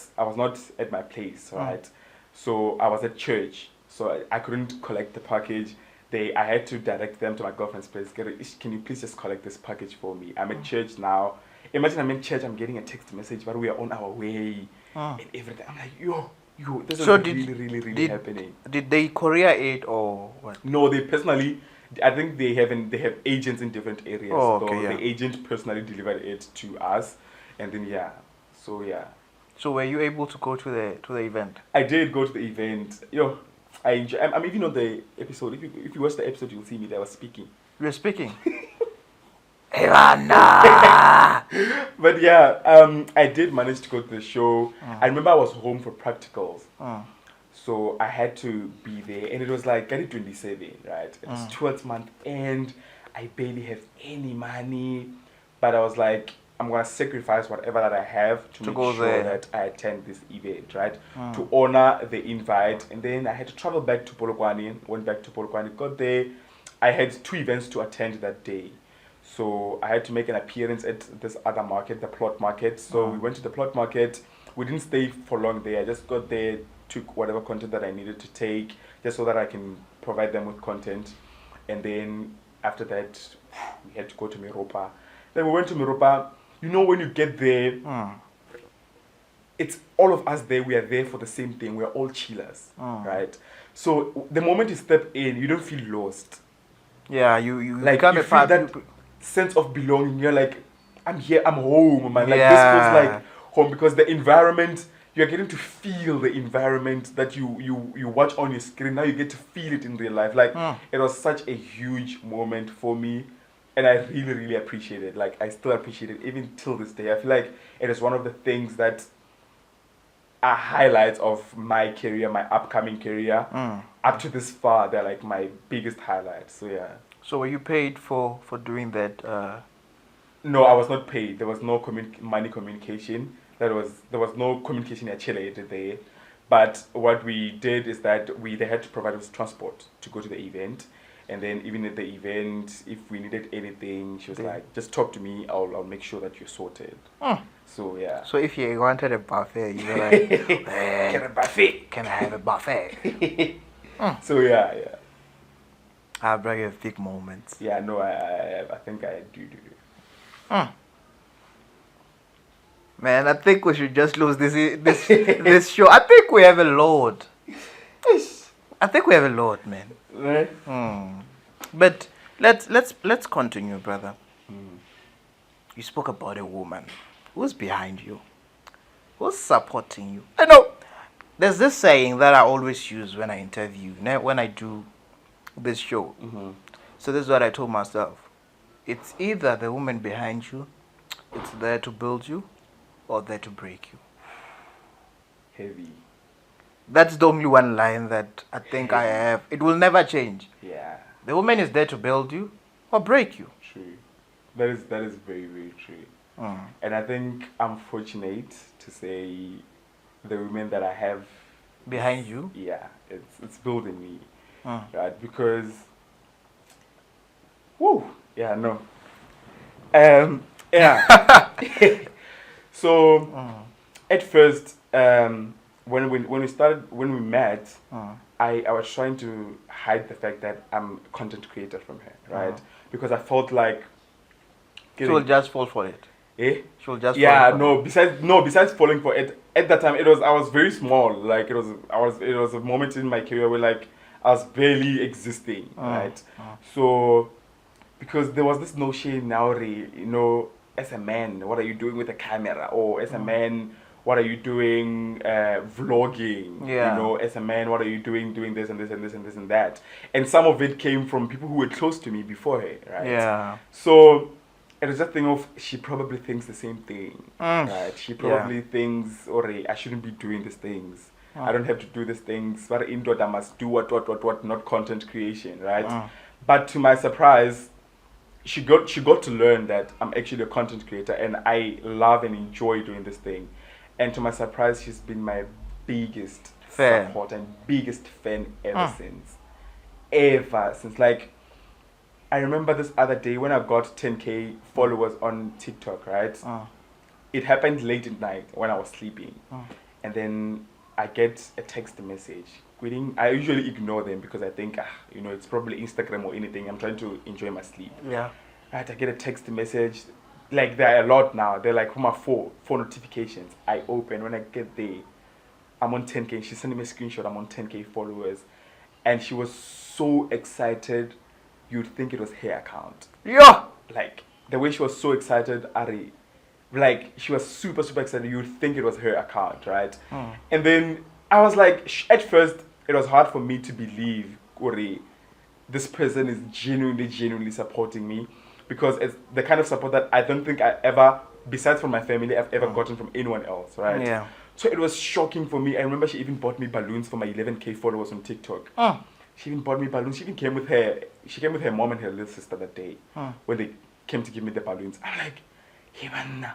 Speaker 2: at my place, right? So I was at church. So I couldn't collect the package. I had to direct them to my girlfriend's place. Can you please just collect this package for me? I'm at church now. Imagine I'm in church, I'm getting a text message, but we are on our way and everything. I'm like, yo, this is really happening.
Speaker 1: Did they courier it or what?
Speaker 2: No, they personally, I think they have agents in different areas.
Speaker 1: Oh,
Speaker 2: so
Speaker 1: okay, yeah.
Speaker 2: the agent personally delivered it to us, and then
Speaker 1: So were you able to go to the event?
Speaker 2: I did go to the event. Yo, I enjoy. I'm even on the episode. If you watch the episode, you'll see me there. I was speaking.
Speaker 1: You were speaking. Ivana!
Speaker 2: But yeah, I did manage to go to the show. I remember I was home for practicals. So I had to be there. And it was like, Candid 27, right? It was 12th month end. I barely have any money. But I was like, I'm going to sacrifice whatever that I have to make sure that I attend this event, right? To honor the invite. And then I had to travel back to Polokwane. Went back to Polokwane, got there. I had 2 events to attend that day. So I had to make an appearance at this other market, the plot market. So we went to the plot market. We didn't stay for long there. I just got there, took whatever content that I needed to take, just so that I can provide them with content. And then after that, we had to go to Miropa. Then we went to Miropa. You know, when you get there, it's all of us there. We are there for the same thing. We are all chillers, right? So the moment you step in, you don't feel lost.
Speaker 1: Yeah, you
Speaker 2: like
Speaker 1: become
Speaker 2: you
Speaker 1: a
Speaker 2: feel
Speaker 1: part.
Speaker 2: that sense of belonging. You're like, I'm here, I'm home, man. Like
Speaker 1: Yeah.
Speaker 2: this feels like home because the environment, you're getting to feel the environment that you watch on your screen. Now you get to feel it in real life. Like it was such a huge moment for me, and I really, really appreciate it. Like I still appreciate it even till this day. I feel like it is one of the things that are highlights of my career, my upcoming career. Up to this far, they're like my biggest highlights. So yeah.
Speaker 1: So were you paid for doing that?
Speaker 2: No, I was not paid. There was no money communication. There was no communication actually there. But what we did is that they had to provide us transport to go to the event. And then even at the event, if we needed anything, she was like, just talk to me. I'll make sure that you're sorted. So yeah.
Speaker 1: So if you wanted a buffet, you were like,
Speaker 2: Can I buffet?
Speaker 1: Can I have a buffet?
Speaker 2: So yeah.
Speaker 1: I bring you big moments.
Speaker 2: Yeah, no, I think I do.
Speaker 1: Man, I think we should just lose this show. I think we have a load. I think we have a load, man.
Speaker 2: Right?
Speaker 1: But let's continue, brother. You spoke about a woman. Who's behind you? Who's supporting you? I know there's this saying that I always use when I interview, when I do this show. So this is what I told myself. It's either the woman behind you, it's there to build you, or there to break you.
Speaker 2: Heavy.
Speaker 1: That's the only one line that I think I have. It will never change.
Speaker 2: Yeah.
Speaker 1: The woman is there to build you or break you.
Speaker 2: True. That is very, very true. And I think I'm fortunate to say the women that I have
Speaker 1: Behind you.
Speaker 2: yeah, it's building me. Right? Because woo, yeah, no. Yeah. So at first, when we met, I was trying to hide the fact that I'm a content creator from her, right? Because I felt like
Speaker 1: She will just fall for it.
Speaker 2: eh?
Speaker 1: She will just
Speaker 2: Yeah,
Speaker 1: fall for it.
Speaker 2: besides falling for it, at that time I was very small. Like it was a moment in my career where like I was barely existing, right? So because there was this notion now, you know, as a man, what are you doing with a camera? Or as a man, what are you doing vlogging?
Speaker 1: Yeah.
Speaker 2: You know, as a man, what are you doing this and this and this and this and that? And some of it came from people who were close to me before her, right?
Speaker 1: Yeah.
Speaker 2: So it was that thing of she probably thinks the same thing, right? She probably thinks, "Ore, I shouldn't be doing these things. I don't have to do these things. But indoor, I must do what, not content creation, right?" But to my surprise, she got to learn that I'm actually a content creator and I love and enjoy doing this thing. And to my surprise, she's been my biggest support and biggest fan ever since. Like, I remember this other day when I got 10K followers on TikTok, right? It happened late at night when I was sleeping. And then I get a text message. I usually ignore them because I think, you know, it's probably Instagram or anything. I'm trying to enjoy my sleep.
Speaker 1: Yeah.
Speaker 2: Right, I get a text message. Like, there are a lot now. They're like from my four notifications. I open. When I get there, I'm on 10K. She sent me a screenshot. I'm on 10K followers. And she was so excited. You'd think it was her account.
Speaker 1: Yeah.
Speaker 2: Like, the way she was so excited, Ari, like, she was super, super excited. You'd think it was her account, right? And then I was like, at first, it was hard for me to believe, Uri, this person is genuinely supporting me. Because it's the kind of support that I don't think I ever, besides from my family, I've ever gotten from anyone else, right?
Speaker 1: Yeah.
Speaker 2: So it was shocking for me. I remember she even bought me balloons for my 11K followers on TikTok. She even bought me balloons. She even came with her mom and her little sister that day when they came to give me the balloons. I'm like, hey man,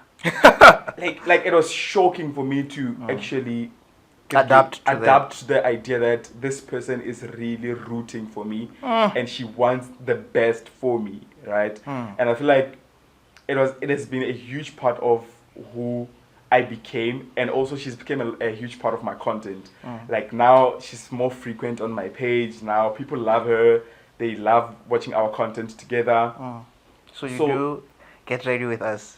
Speaker 2: like it was shocking for me to actually adapt to the idea that this person is really rooting for me and she wants the best for me, right? And I feel like it has been a huge part of who I became, and also she's became a huge part of my content. Like now she's more frequent on my page. Now people love her. They love watching our content together.
Speaker 1: So you do get ready with us.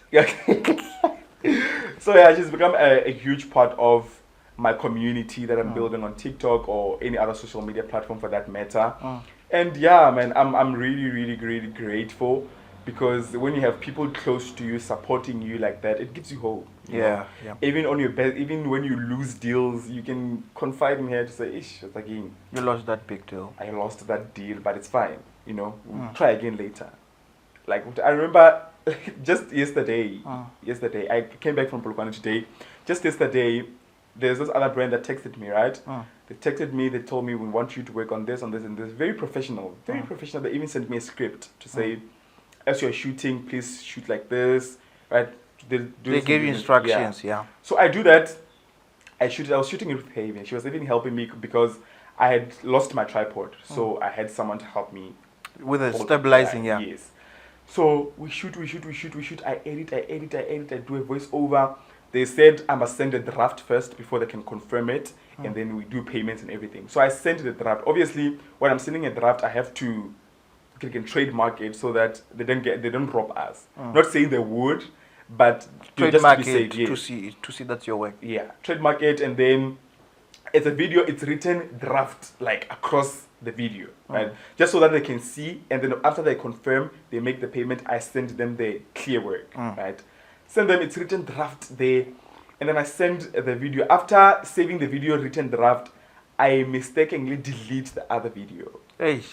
Speaker 2: So yeah, she's become a huge part of my community that I'm building on TikTok or any other social media platform for that matter. And yeah, man, I'm really grateful. Because when you have people close to you supporting you like that, it gives you hope. You know? Even on your best, even when you lose deals, you can confide in her to say, "Ish, it's again.
Speaker 1: You lost that big deal.
Speaker 2: I lost that deal, but it's fine. You know, we'll try again later." Like I remember, just yesterday. Yesterday, I came back from Polokwane today. Just yesterday, there's this other brand that texted me, right? They texted me. They told me, "We want you to work on this, and this." Very professional. Very professional. They even sent me a script to say, as you're shooting, please shoot like this, right? They
Speaker 1: gave you instructions, yeah.
Speaker 2: So I do that. I was shooting it with Haven. She was even helping me because I had lost my tripod. So I had someone to help me.
Speaker 1: With the stabilizing, yeah.
Speaker 2: Yes. So we shoot. I edit. I do a voiceover. They said I must send a draft first before they can confirm it. And then we do payments and everything. So I sent the draft. Obviously, when I'm sending a draft, I have to can trademark it so that they don't rob us. Not saying they would, but
Speaker 1: trademark
Speaker 2: just
Speaker 1: it
Speaker 2: to say,
Speaker 1: to see that's your work.
Speaker 2: Yeah, trademark it, and then it's a video. It's written draft like across the video, right? Just so that they can see, and then after they confirm, they make the payment. I send them the clear work, right? Send them. It's written draft there, and then I send the video. After saving the video written draft, I mistakenly delete the other video.
Speaker 1: Hey.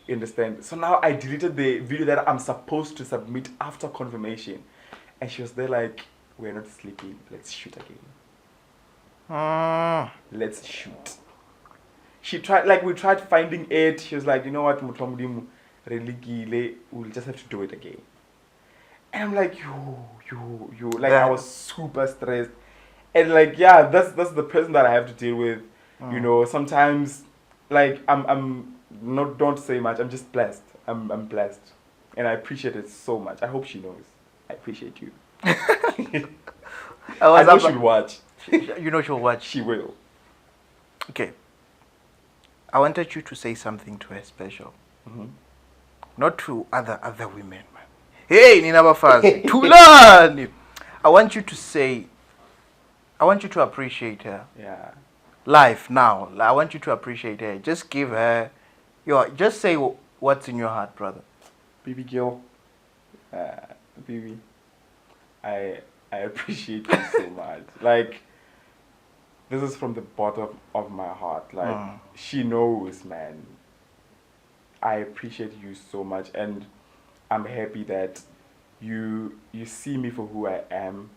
Speaker 2: You understand? So now I deleted the video that I'm supposed to submit after confirmation. And she was there like, "We're not sleeping. Let's shoot again." Let's shoot. She tried, like, we tried finding it. She was like, you know what, Mutomdimu, really gile, we'll just have to do it again. And I'm like, you. Like, I was super stressed. And, like, yeah, that's the person that I have to deal with. You know, sometimes, like, I'm not, don't say much. I'm just blessed. I'm blessed. And I appreciate it so much. I hope she knows. I appreciate you. I know she'll watch.
Speaker 1: You know she'll watch.
Speaker 2: She will.
Speaker 1: Okay. I wanted you to say something to her special. Not to other women, man. Hey, Nina Bafazi, Tulani. I want you to appreciate her.
Speaker 2: Yeah.
Speaker 1: Life now. I want you to appreciate her. Just give her just say what's in your heart, brother.
Speaker 2: Baby girl. Baby. I appreciate you so much. Like, this is from the bottom of my heart. Like, she knows, man. I appreciate you so much, and I'm happy that you see me for who I am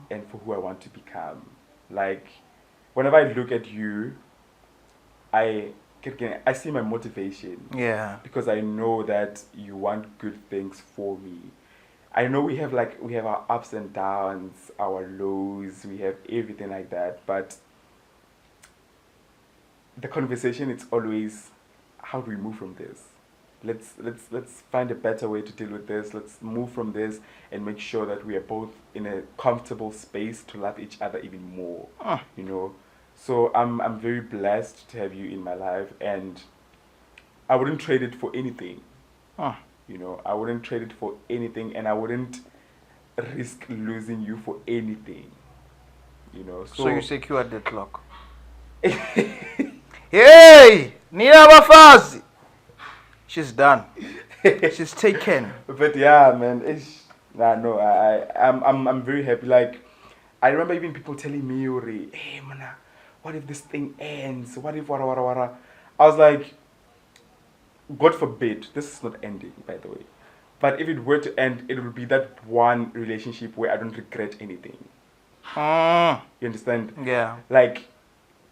Speaker 2: and for who I want to become. Like, whenever I look at you, I see my motivation.
Speaker 1: Yeah.
Speaker 2: Because I know that you want good things for me. I know we have our ups and downs, our lows, we have everything like that, but the conversation, it's always, how do we move from this? Let's find a better way to deal with this. Let's move from this and make sure that we are both in a comfortable space to love each other even more. You know. So I'm very blessed to have you in my life, and I wouldn't trade it for anything. You know, I wouldn't trade it for anything, and I wouldn't risk losing you for anything. You know.
Speaker 1: So you secured the clock. Hey, Nina Bafazi. She's done. She's taken.
Speaker 2: But yeah, man, I'm very happy. Like, I remember even people telling me, Yuri, hey, man, what if this thing ends? What if wara? I was like, God forbid, this is not ending, by the way. But if it were to end, it would be that one relationship where I don't regret anything. You understand?
Speaker 1: Yeah.
Speaker 2: Like,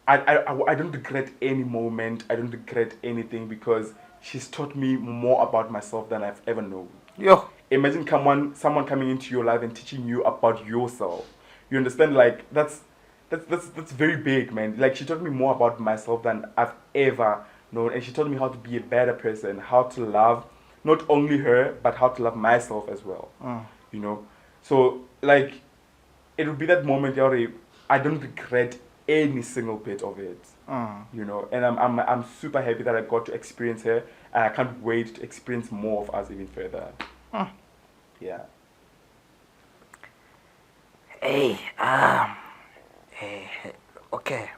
Speaker 2: I don't regret any moment. I don't regret anything, because she's taught me more about myself than I've ever known.
Speaker 1: Yo.
Speaker 2: Imagine someone coming into your life and teaching you about yourself. You understand? Like, that's very big, man. Like, she taught me more about myself than I've ever known, and she taught me how to be a better person, how to love not only her, but how to love myself as well. You know? So, like, it would be that moment where I don't regret any single bit of it. You know, and I'm super happy that I got to experience her, and I can't wait to experience more of us even further. Yeah.
Speaker 1: Hey, okay.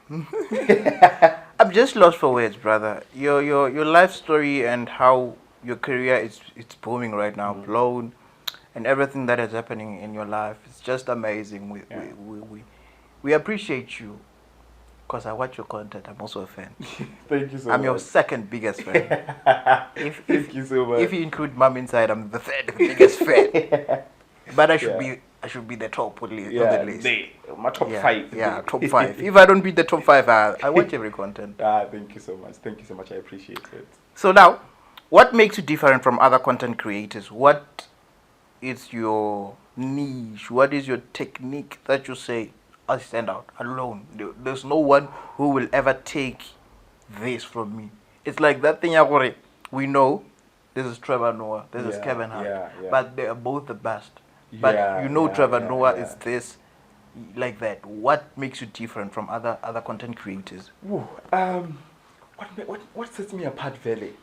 Speaker 1: I'm just lost for words, brother. Your life story and how your career it's booming right now, blown, and everything that is happening in your life. It's just amazing. We appreciate you, because I watch your content. I'm also a fan.
Speaker 2: Thank you so much.
Speaker 1: I'm your second biggest fan.
Speaker 2: Thank you so much.
Speaker 1: If you include Mom inside, I'm the third biggest fan. But I should be the top on the list.
Speaker 2: My top 5.
Speaker 1: Yeah, top 5. If I don't beat the top 5, I watch every content.
Speaker 2: Thank you so much. I appreciate it.
Speaker 1: So now, what makes you different from other content creators? What is your niche? What is your technique that you say, I stand out alone? There's no one who will ever take this from me. It's like that thing, we know this is Trevor Noah, this is Kevin Hart, but they are both the best. But Trevor Noah is this, like that. What makes you different from other content creators?
Speaker 2: What sets me apart, really?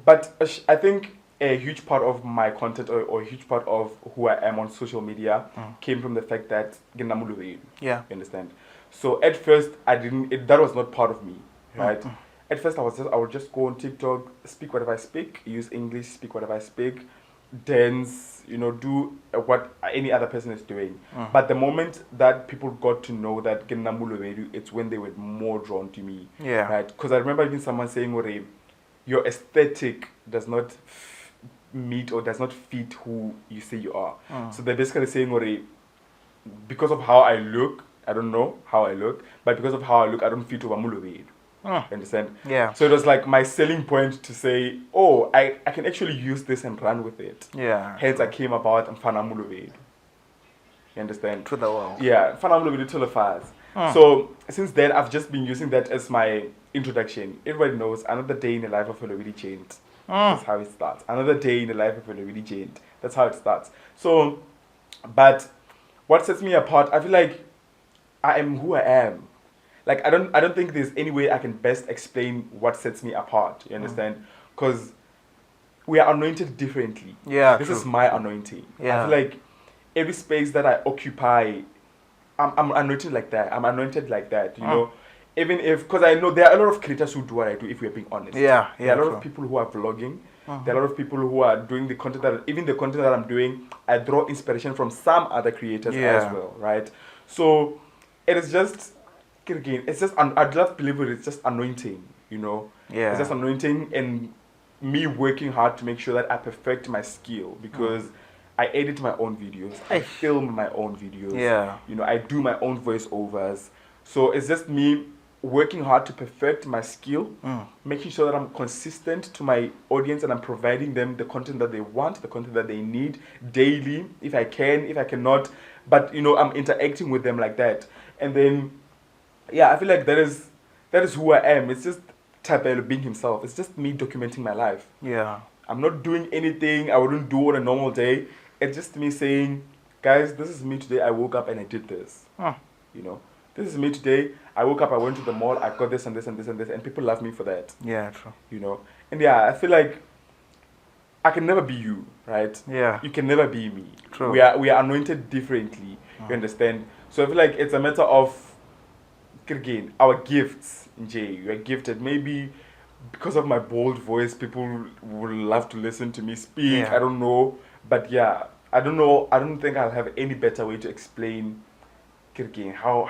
Speaker 2: But I think a huge part of my content, or a huge part of who I am on social media, came from the fact that you understand. So at first that was not part of me, right? At first I would just go on TikTok, speak whatever I speak, use English, speak whatever I speak, dance, do what any other person is doing. But the moment that people got to know that it's when they were more drawn to me, right? Because I remember even someone saying, your aesthetic does not meet or does not fit who you say you are. So they're basically saying, because of how I look, I don't know how I look, but because of how I look, I don't fit over mulobedi. Understand?
Speaker 1: Yeah.
Speaker 2: So it was like my selling point to say, oh, I can actually use this and run with it.
Speaker 1: Yeah.
Speaker 2: Hence, I came about Mfana mulobedi. You understand?
Speaker 1: To the world.
Speaker 2: Yeah, Mfana mulobedi to the fast. So since then, I've just been using that as my introduction. Everybody knows another day in the life of a Lobedi Giant. That's how it starts. Another day in the life of a Lobedi Giant. That's how it starts. So, but what sets me apart, I feel like I am who I am. Like I don't think there's any way I can best explain what sets me apart. You understand? Because we are anointed differently.
Speaker 1: Yeah.
Speaker 2: This
Speaker 1: true.
Speaker 2: is my anointing.
Speaker 1: Yeah.
Speaker 2: I feel like every space that I occupy, I'm anointed like that. I'm anointed like that. You know, even if, because I know there are a lot of creators who do what I do. If we're being honest,
Speaker 1: Yeah.
Speaker 2: there are a lot
Speaker 1: true.
Speaker 2: of people who are vlogging. There are a lot of people who are doing the content that, even the content that I'm doing, I draw inspiration from some other creators as well, right? So it is just, again, it's just, I'd love to believe it's just anointing, you know?
Speaker 1: Yeah.
Speaker 2: It's just anointing and me working hard to make sure that I perfect my skill, because I edit my own videos, I film my own videos,
Speaker 1: Yeah.
Speaker 2: you know, I do my own voiceovers. So it's just me working hard to perfect my skill, making sure that I'm consistent to my audience and I'm providing them the content that they want, the content that they need daily, if I can, if I cannot. But, you know, I'm interacting with them like that. And then, yeah, I feel like that is who I am. It's just Thapelo being himself. It's just me documenting my life.
Speaker 1: Yeah.
Speaker 2: I'm not doing anything I wouldn't do on a normal day. It's just me saying, guys, this is me today. I woke up and I did this. You know, this is me today. I woke up, I went to the mall, I got this and this and this and this, and people love me for that.
Speaker 1: Yeah. True.
Speaker 2: You know, and yeah, I feel like I can never be you, right?
Speaker 1: Yeah.
Speaker 2: You can never be me.
Speaker 1: True.
Speaker 2: We are anointed differently. You understand? So I feel like it's a matter of, again, our gifts. Jay, you are gifted. Maybe because of my bold voice, people would love to listen to me speak.
Speaker 1: Yeah.
Speaker 2: I don't know, but yeah, I don't know. I don't think I'll have any better way to explain, again, how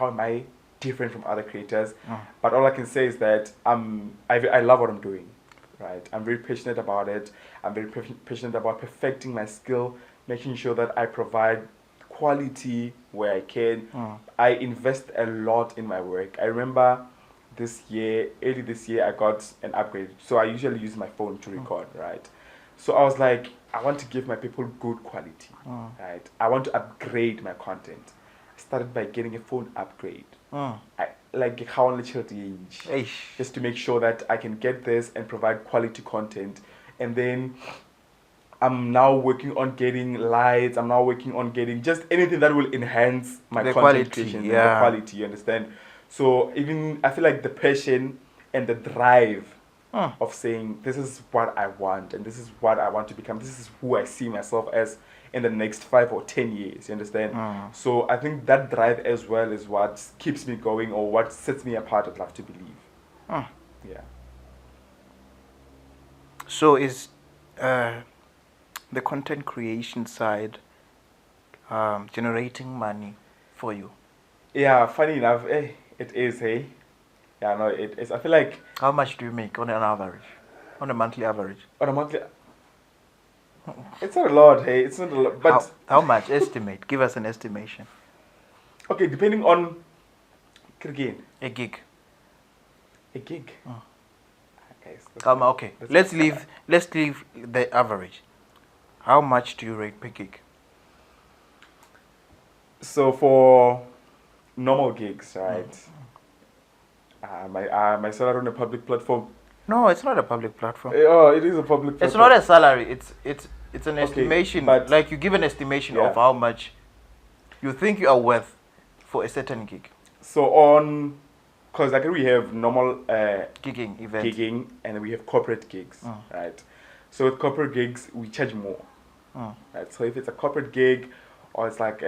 Speaker 2: am I different from other creators. But all I can say is that I love what I'm doing, right? I'm very passionate about it. I'm very passionate about perfecting my skill, making sure that I provide quality where I can. I invest a lot in my work. I remember early this year, I got an upgrade. So I usually use my phone to record, right? So I was like, I want to give my people good quality, right? I want to upgrade my content. I started by getting a phone upgrade. I like how just to make sure that I can get this and provide quality content. And then I'm now working on getting lights. I'm now working on getting just anything that will enhance my
Speaker 1: The
Speaker 2: content
Speaker 1: quality,
Speaker 2: creation and
Speaker 1: yeah.
Speaker 2: the quality, you understand? So even I feel like the passion and the drive of saying this is what I want and this is what I want to become. This is who I see myself as in the next 5 or 10 years, you understand? So I think that drive as well is what keeps me going, or what sets me apart, I'd love to believe. Yeah.
Speaker 1: So is the content creation side generating money for you?
Speaker 2: Yeah, funny enough, it is, hey. Yeah, no, it is. I feel like
Speaker 1: How much do you make on an average? On a monthly average?
Speaker 2: on a monthly, it's not a lot, hey. It's not a lot, but
Speaker 1: How much? Estimate. Give us an estimation.
Speaker 2: okay, depending on, again,
Speaker 1: A gig.
Speaker 2: a gig. Okay,
Speaker 1: Okay. Let's leave the average. How much do you rate per gig?
Speaker 2: So for normal gigs, right? My salary on a public platform.
Speaker 1: No, it's not a public platform.
Speaker 2: Oh, it is a public platform.
Speaker 1: It's not a salary. It's an estimation.
Speaker 2: but-
Speaker 1: Like you give an estimation
Speaker 2: Yeah.
Speaker 1: of how much you think you are worth for a certain gig.
Speaker 2: So on, because like we have normal
Speaker 1: Gigging event.
Speaker 2: gigging and we have corporate gigs, right? So with corporate gigs, we charge more. Right? So if it's a corporate gig, or it's like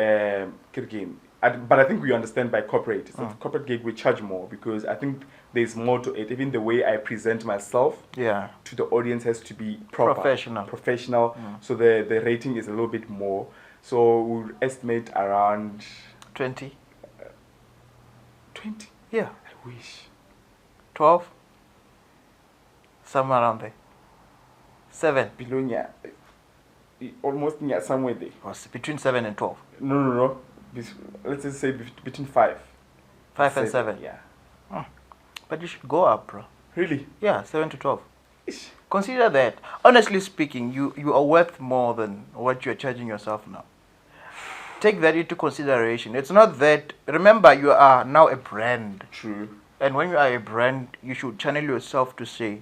Speaker 2: gigging, but I think we understand by corporate. So corporate gig, we charge more because I think there's more to it. Even the way I present myself
Speaker 1: Yeah.
Speaker 2: to the audience has to be proper. Professional. So the rating is a little bit more. So we'll estimate around
Speaker 1: 20.
Speaker 2: 20.
Speaker 1: Yeah.
Speaker 2: I wish.
Speaker 1: 12. Somewhere around there. 7.
Speaker 2: Below almost somewhere there.
Speaker 1: Or between 7 and 12.
Speaker 2: No. let's just say between 5.
Speaker 1: 5 and 7.
Speaker 2: Yeah.
Speaker 1: But you should go up, bro.
Speaker 2: Really?
Speaker 1: Yeah, 7 to 12.
Speaker 2: Ish.
Speaker 1: Consider that. Honestly speaking, you are worth more than what you're charging yourself now. Take that into consideration. It's not that. Remember, you are now a brand.
Speaker 2: True.
Speaker 1: And when you are a brand, you should channel yourself to say,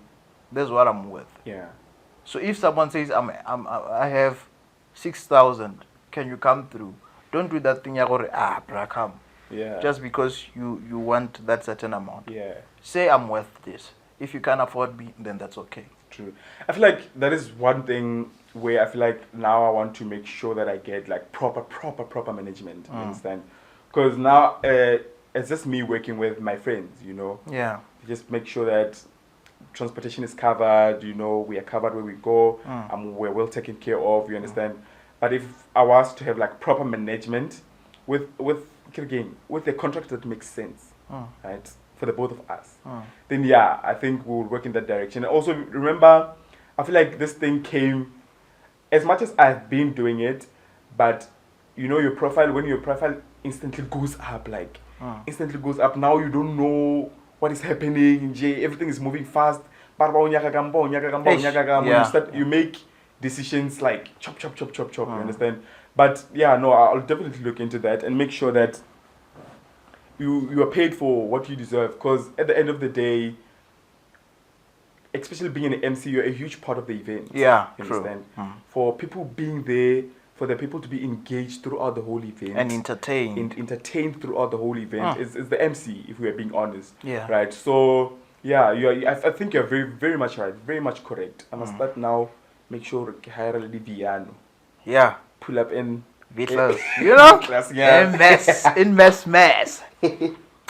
Speaker 1: "This is what I'm worth."
Speaker 2: Yeah.
Speaker 1: So if someone says, I have 6,000, can you come through? Don't do that thing. Bra, come.
Speaker 2: Yeah.
Speaker 1: Just because you want that certain amount.
Speaker 2: Yeah.
Speaker 1: Say I'm worth this. If you can't afford me, then that's okay.
Speaker 2: True. I feel like that is one thing where I feel like now I want to make sure that I get like proper management. You understand? Because now it's just me working with my friends.
Speaker 1: Yeah.
Speaker 2: Just make sure that transportation is covered. We are covered where we go. We're well taken care of. You understand? But if I was to have like proper management with a contract that makes sense, right, for the both of us, then yeah, I think we'll work in that direction. And also remember, I feel like this thing came as much as I've been doing it, but your profile, when your profile instantly goes up, now you don't know what is happening. Everything is moving fast. You make decisions like chop, you understand? But yeah, no, I'll definitely look into that and make sure that you are paid for what you deserve. Because at the end of the day, especially being an MC, you're a huge part of the event.
Speaker 1: Yeah,
Speaker 2: you
Speaker 1: true.
Speaker 2: understand? For people being there, for the people to be engaged throughout the whole event
Speaker 1: And entertained.
Speaker 2: entertained throughout the whole event is the MC, if we are being honest.
Speaker 1: Yeah.
Speaker 2: Right. So yeah, I think you're very, very much right, very much correct. I must start now. Make sure to hire a lady piano.
Speaker 1: Yeah.
Speaker 2: Pull up in
Speaker 1: Beatles.
Speaker 2: class, yeah.
Speaker 1: In mess.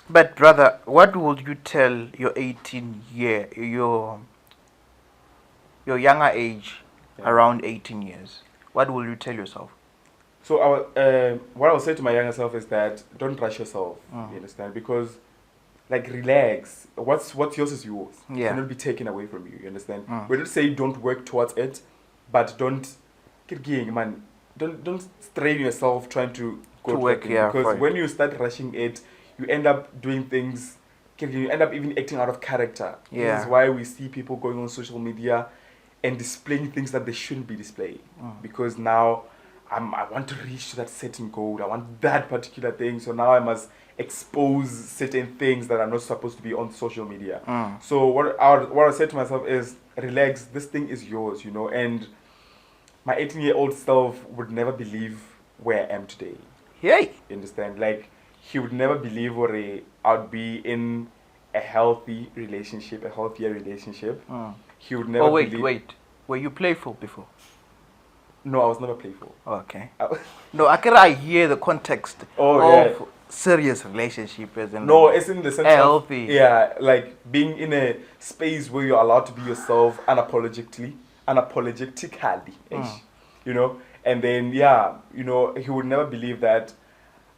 Speaker 1: But brother, what would you tell your 18-year, your younger age, around 18 years? What will you tell yourself?
Speaker 2: So what I would say to my younger self is that don't rush yourself. You understand? Because like relax. What's yours is yours.
Speaker 1: Yeah.
Speaker 2: It cannot be taken away from you. You understand? We don't say don't work towards it, but don't strain yourself trying to go to
Speaker 1: work.
Speaker 2: it.
Speaker 1: Yeah,
Speaker 2: because when you start rushing it, you end up doing things. You end up even acting out of character.
Speaker 1: Yeah.
Speaker 2: This is why we see people going on social media and displaying things that they shouldn't be displaying. Because now I want to reach that certain goal. I want that particular thing. So now I must expose certain things that are not supposed to be on social media. So what I said to myself is, relax. This thing is yours, And my 18-year-old self would never believe where I am today.
Speaker 1: Yay.
Speaker 2: You understand? Like, he would never believe I'd be in a healthier relationship. He would never believe...
Speaker 1: Wait. Were you playful before?
Speaker 2: No, I was never playful.
Speaker 1: Okay. No, I hear the context of serious relationship as in
Speaker 2: no, it's in the sense
Speaker 1: healthy.
Speaker 2: Like being in a space where you're allowed to be yourself unapologetically, and then he would never believe that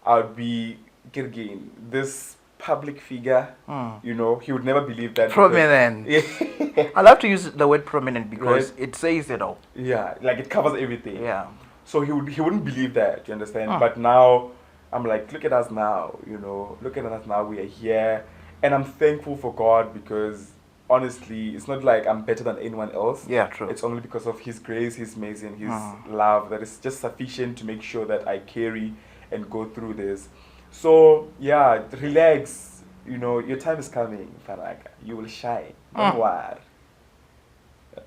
Speaker 2: I'd be this public figure. He would never believe that.
Speaker 1: Prominent. I love to use the word prominent because it says it all.
Speaker 2: Yeah, like it covers everything.
Speaker 1: Yeah.
Speaker 2: So he wouldn't believe that, you understand? But now I'm like, look at us now, look at us now, we are here. And I'm thankful for God because honestly, it's not like I'm better than anyone else.
Speaker 1: Yeah, true.
Speaker 2: It's only because of His grace, His mercy, and His love that is just sufficient to make sure that I carry and go through this. So yeah, relax. Your time is coming, Faraka. You will shine. Don't worry.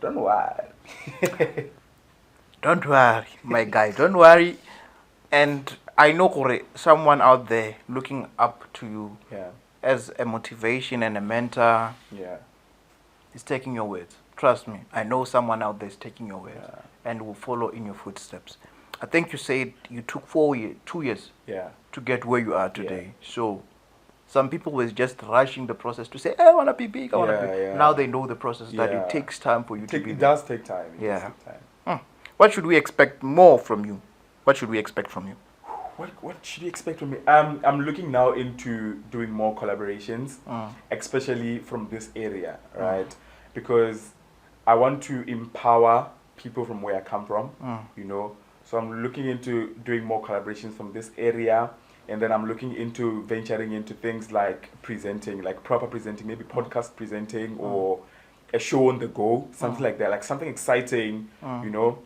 Speaker 2: Don't worry.
Speaker 1: Don't worry, my guy. Don't worry. And I know someone out there looking up to you as a motivation and a mentor.
Speaker 2: Yeah.
Speaker 1: Is taking your words. Trust me. I know someone out there is taking your words and will follow in your footsteps. I think you said you took 2 years to get where you are today. So some people were just rushing the process to say, I want to be big, I want to be. Now they know the process that it takes time for you to be big.
Speaker 2: It does take time.
Speaker 1: What should we expect more from you? What should we expect from you?
Speaker 2: What should you expect from me? I'm looking now into doing more collaborations, especially from this area, right? Because I want to empower people from where I come from, So I'm looking into doing more collaborations from this area And then I'm looking into venturing into things like presenting, like proper presenting, maybe podcast presenting or a show on the go, something like that, like something exciting, you know.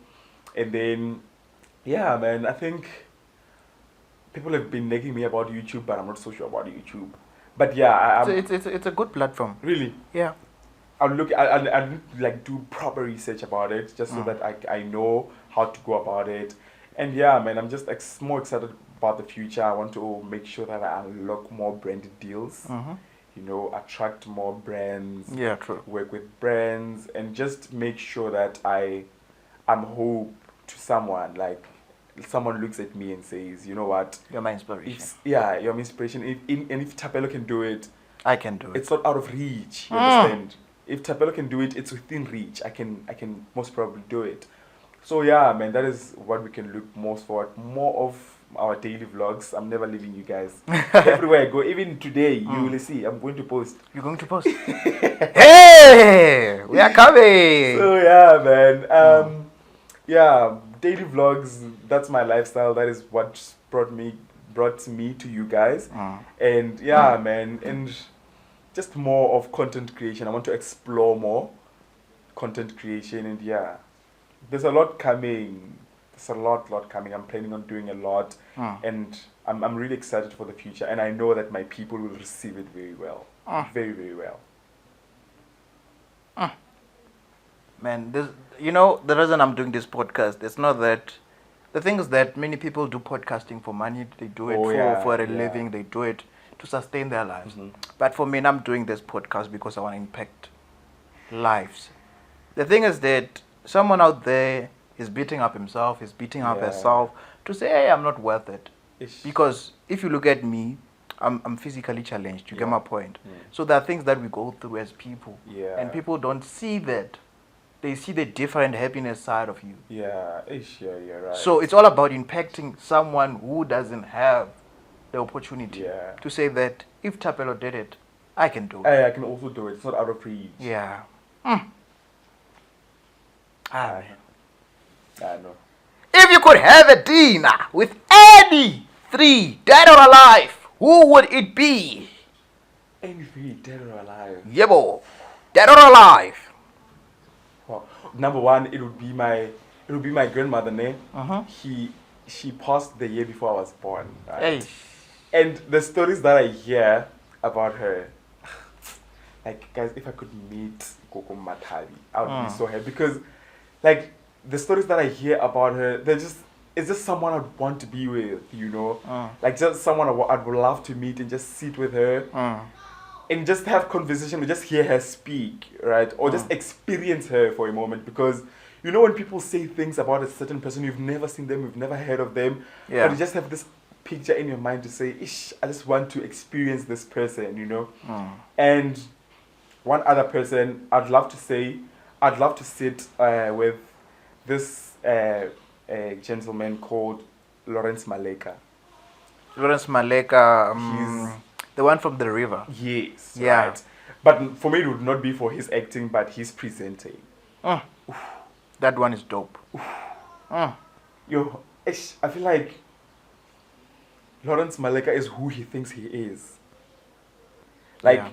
Speaker 2: And then, yeah, man, I think people have been nagging me about YouTube, but I'm not so sure about YouTube. But yeah,
Speaker 1: it's a good platform.
Speaker 2: Really?
Speaker 1: Yeah.
Speaker 2: I'll like do proper research about it just so that I know how to go about it. And yeah, man, I'm just more excited about the future. I want to make sure that I unlock more branded deals. You know, attract more brands.
Speaker 1: Yeah, true.
Speaker 2: Work with brands and just make sure that I'm hope to someone. Like someone looks at me and says, you know what?
Speaker 1: You're my inspiration.
Speaker 2: You're my inspiration. And if Thapelo can do it,
Speaker 1: I can do it.
Speaker 2: It's not out of reach. You understand? If Thapelo can do it, it's within reach. I can most probably do it. So yeah, man, that is what we can look most forward. More of our daily vlogs. I'm never leaving you guys. Everywhere I go, even today, you will see. I'm going to post.
Speaker 1: You're going to post? Hey, we are coming.
Speaker 2: So yeah, man. Yeah, daily vlogs. That's my lifestyle. That is what brought me to you guys. And yeah, man, and just more of content creation. I want to explore more content creation, and yeah, there's a lot coming. There's a lot coming. I'm planning on doing a lot, and I'm really excited for the future. And I know that my people will receive it very well, very, very well.
Speaker 1: Man, the reason I'm doing this podcast, it's not that. The thing is that many people do podcasting for money. They do it for a living. They do it to sustain their lives. But for me, I'm doing this podcast because I want to impact lives. The thing is that someone out there is beating up himself, is beating up herself to say, hey, I'm not worth it. Because if you look at me, I'm physically challenged. You get my point? So there are things that we go through as people. And people don't see that. They see the different happiness side of you.
Speaker 2: Yeah, you're right.
Speaker 1: So it's all about impacting someone who doesn't have the opportunity to say that if Thapelo did it, I can do it.
Speaker 2: I can also do it. It's not out of reach.
Speaker 1: Yeah.
Speaker 2: I know.
Speaker 1: If you could have a dinner with any three, dead or alive, who would it be?
Speaker 2: Any three, dead or alive?
Speaker 1: Yebo, dead or alive.
Speaker 2: Well, number one, it would be my grandmother, ne? She passed the year before I was born. Right?
Speaker 1: Hey.
Speaker 2: And the stories that I hear about her, like guys, if I could meet Koko Matabi, I would be so happy because, like, the stories that I hear about her, it's just someone I'd want to be with, you know, like just someone I'd love to meet and just sit with her. And just have conversation, or just hear her speak, right? Or just experience her for a moment. Because, you know, when people say things about a certain person, you've never seen them, you've never heard of them, but you just have this picture in your mind to say, I just want to experience this person, you know? And one other person, I'd love to sit with this gentleman called Lawrence Maleka.
Speaker 1: Lawrence Maleka, the one from the river.
Speaker 2: Yes.
Speaker 1: Yeah.
Speaker 2: Right. But for me, it would not be for his acting, but his presenting.
Speaker 1: That one is dope.
Speaker 2: Yo, I feel like Lawrence Maleka is who he thinks he is. Like,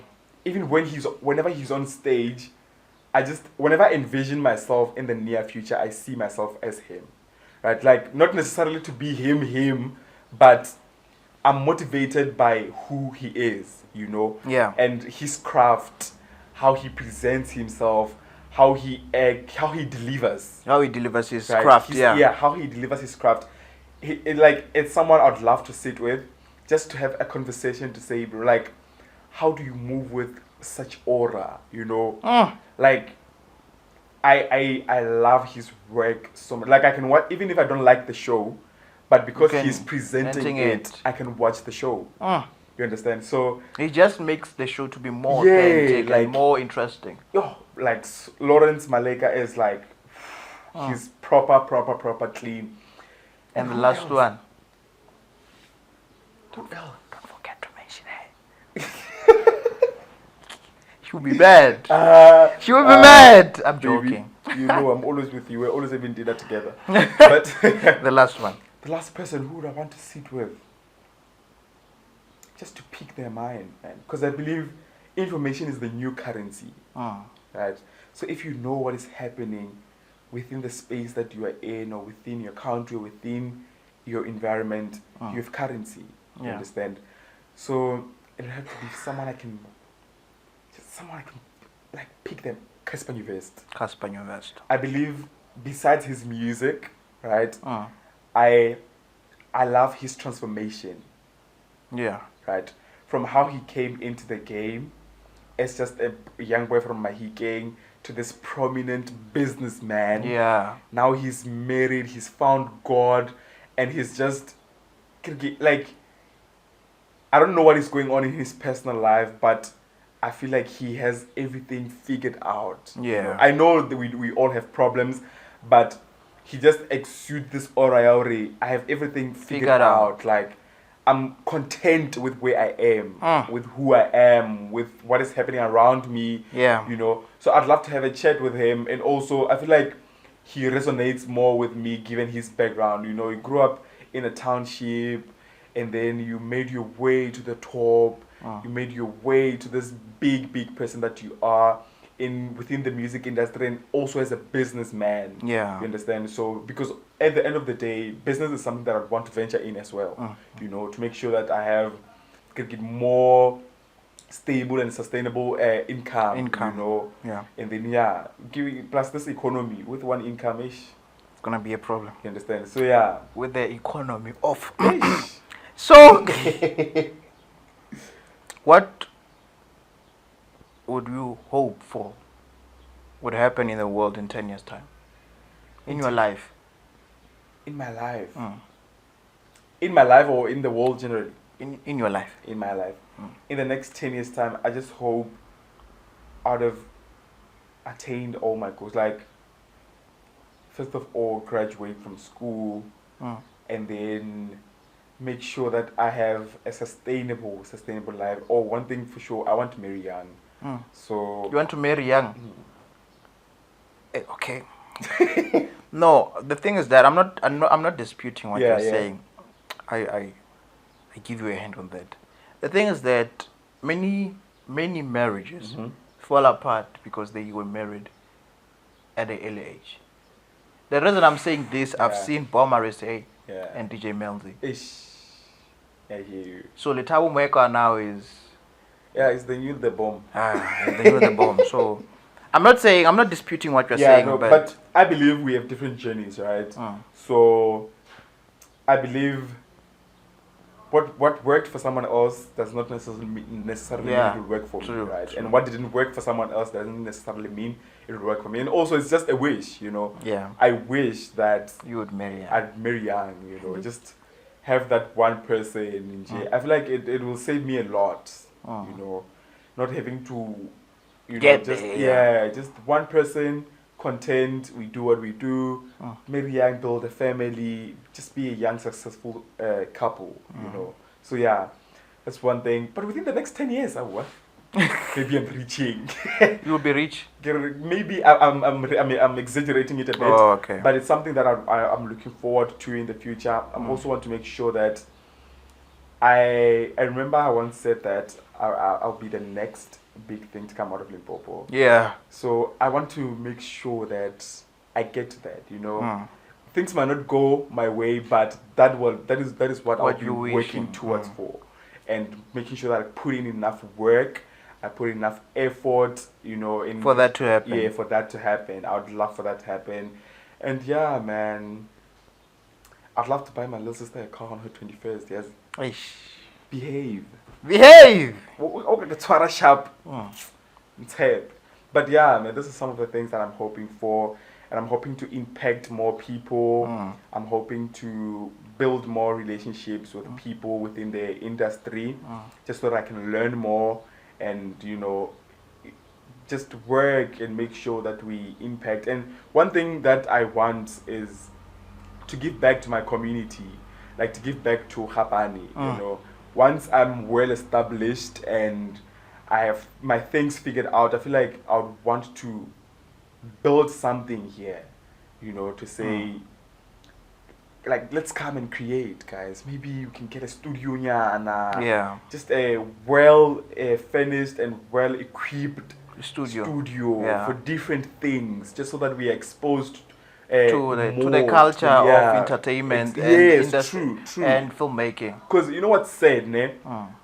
Speaker 2: even whenever he's on stage, whenever I envision myself in the near future, I see myself as him. Right? Like, not necessarily to be him, but I'm motivated by who he is, you know?
Speaker 1: Yeah.
Speaker 2: And his craft, how he presents himself, how he delivers.
Speaker 1: How he delivers his craft,
Speaker 2: how he delivers his craft. It's someone I'd love to sit with, just to have a conversation to say, like, how do you move with such aura, you know? Like, I love his work so much. Like, I can watch, even if I don't like the show, but because he's presenting it, I can watch the show. You understand? So
Speaker 1: he just makes the show to be more authentic, and more interesting.
Speaker 2: Like Lawrence Maleka is like, he's proper clean.
Speaker 1: And the last one. Don't forget to mention her. She'll be mad. She'll be mad. I'm joking.
Speaker 2: You know, I'm always with you. We're always having dinner together. But
Speaker 1: the last one.
Speaker 2: The last person who would I want to sit with? just to pick their mind, man. Because I believe information is the new currency, right? So if you know what is happening within the space that you are in, or within your country, or within your environment, you have currency. You understand? So it'll have to be someone I can like pick them. Casper Nyovest. I believe besides his music, right? I love his transformation.
Speaker 1: Yeah.
Speaker 2: Right? From how he came into the game as just a young boy from Mahikeng to this prominent businessman.
Speaker 1: Yeah.
Speaker 2: Now he's married, he's found God, and he's just like, I don't know what is going on in his personal life, but I feel like he has everything figured out.
Speaker 1: Yeah.
Speaker 2: You know? I know that we all have problems, but he just exudes this aura. I have everything figured out. Like, I'm content with where I am, with who I am, with what is happening around me.
Speaker 1: Yeah.
Speaker 2: You know, so I'd love to have a chat with him. And also, I feel like he resonates more with me given his background. You know, he grew up in a township, and then you made your way to the top. You made your way to this big person that you are within the music industry, and also as a businessman.
Speaker 1: Yeah.
Speaker 2: You understand? So, because at the end of the day, business is something that I want to venture in as well. You know, to make sure that I can get more stable and sustainable income. You know.
Speaker 1: Yeah.
Speaker 2: And then plus this economy with one income-ish.
Speaker 1: It's gonna be a problem.
Speaker 2: You understand? So yeah.
Speaker 1: With the economy off. So what would you hope for would happen in the world in 10 years' time? In your life?
Speaker 2: In my life? In my life or in the world generally?
Speaker 1: In your life.
Speaker 2: In my life. In the next 10 years' time, I just hope I'd have attained all my goals. Like, first of all, graduate from school, and then make sure that I have a sustainable life. Or one thing for sure, I want to marry young. So
Speaker 1: you want to marry young? Okay. No, the thing is that I'm not disputing what you're saying. I give you a hand on that. The thing is that many marriages fall apart because they were married at an early age. The reason I'm saying this, I've seen Bomber say and DJ Melzy.
Speaker 2: I hear you.
Speaker 1: So Letabo Mweka now is...
Speaker 2: Yeah, it's the new the bomb.
Speaker 1: It's the new the bomb. So I'm not disputing what you're saying.
Speaker 2: No, but I believe we have different journeys, right? So I believe what worked for someone else does not necessarily mean it will work for me, right? True. And what didn't work for someone else doesn't necessarily mean it will work for me. And also, it's just a wish, you know.
Speaker 1: Yeah.
Speaker 2: I wish that
Speaker 1: you would marry young.
Speaker 2: I'd marry young, you know, just have that one person in J. I feel like it will save me a lot, you know, not having to, you know, just one person, content, we do what we do, marry young, build a family, just be a young, successful couple, you know. So yeah, that's one thing. But within the next 10 years, maybe I'm reaching.
Speaker 1: You will be rich?
Speaker 2: Maybe I'm exaggerating it a bit.
Speaker 1: Oh, okay.
Speaker 2: But it's something that I'm looking forward to in the future. I also want to make sure that I remember I once said that I'll be the next big thing to come out of Limpopo.
Speaker 1: Yeah.
Speaker 2: So I want to make sure that I get to that, you know. Things might not go my way, but that is what I'll be working towards for. And making sure that I put in enough work, I put in enough effort, you know,
Speaker 1: for that to happen.
Speaker 2: Yeah, for that to happen. I would love for that to happen. And yeah, man, I'd love to buy my little sister a car on her 21st. Yes.
Speaker 1: Ish.
Speaker 2: Behave.
Speaker 1: Okay,
Speaker 2: the Twara sharp. But yeah, man, this is some of the things that I'm hoping for. And I'm hoping to impact more people. I'm hoping to build more relationships with people within the industry, just so that I can learn more and, you know, just work and make sure that we impact. And one thing that I want is to give back to my community, like to give back to Hapani, you know. Once I'm well established and I have my things figured out, I feel like I would want to build something here, you know, to say like, let's come and create, guys. Maybe you can get a studio nyana.
Speaker 1: Yeah.
Speaker 2: Just a well furnished and well equipped
Speaker 1: Studio. Yeah.
Speaker 2: for different things, just so that we are exposed
Speaker 1: to the culture of entertainment and industry
Speaker 2: true.
Speaker 1: and filmmaking.
Speaker 2: Because you know what's sad, ne?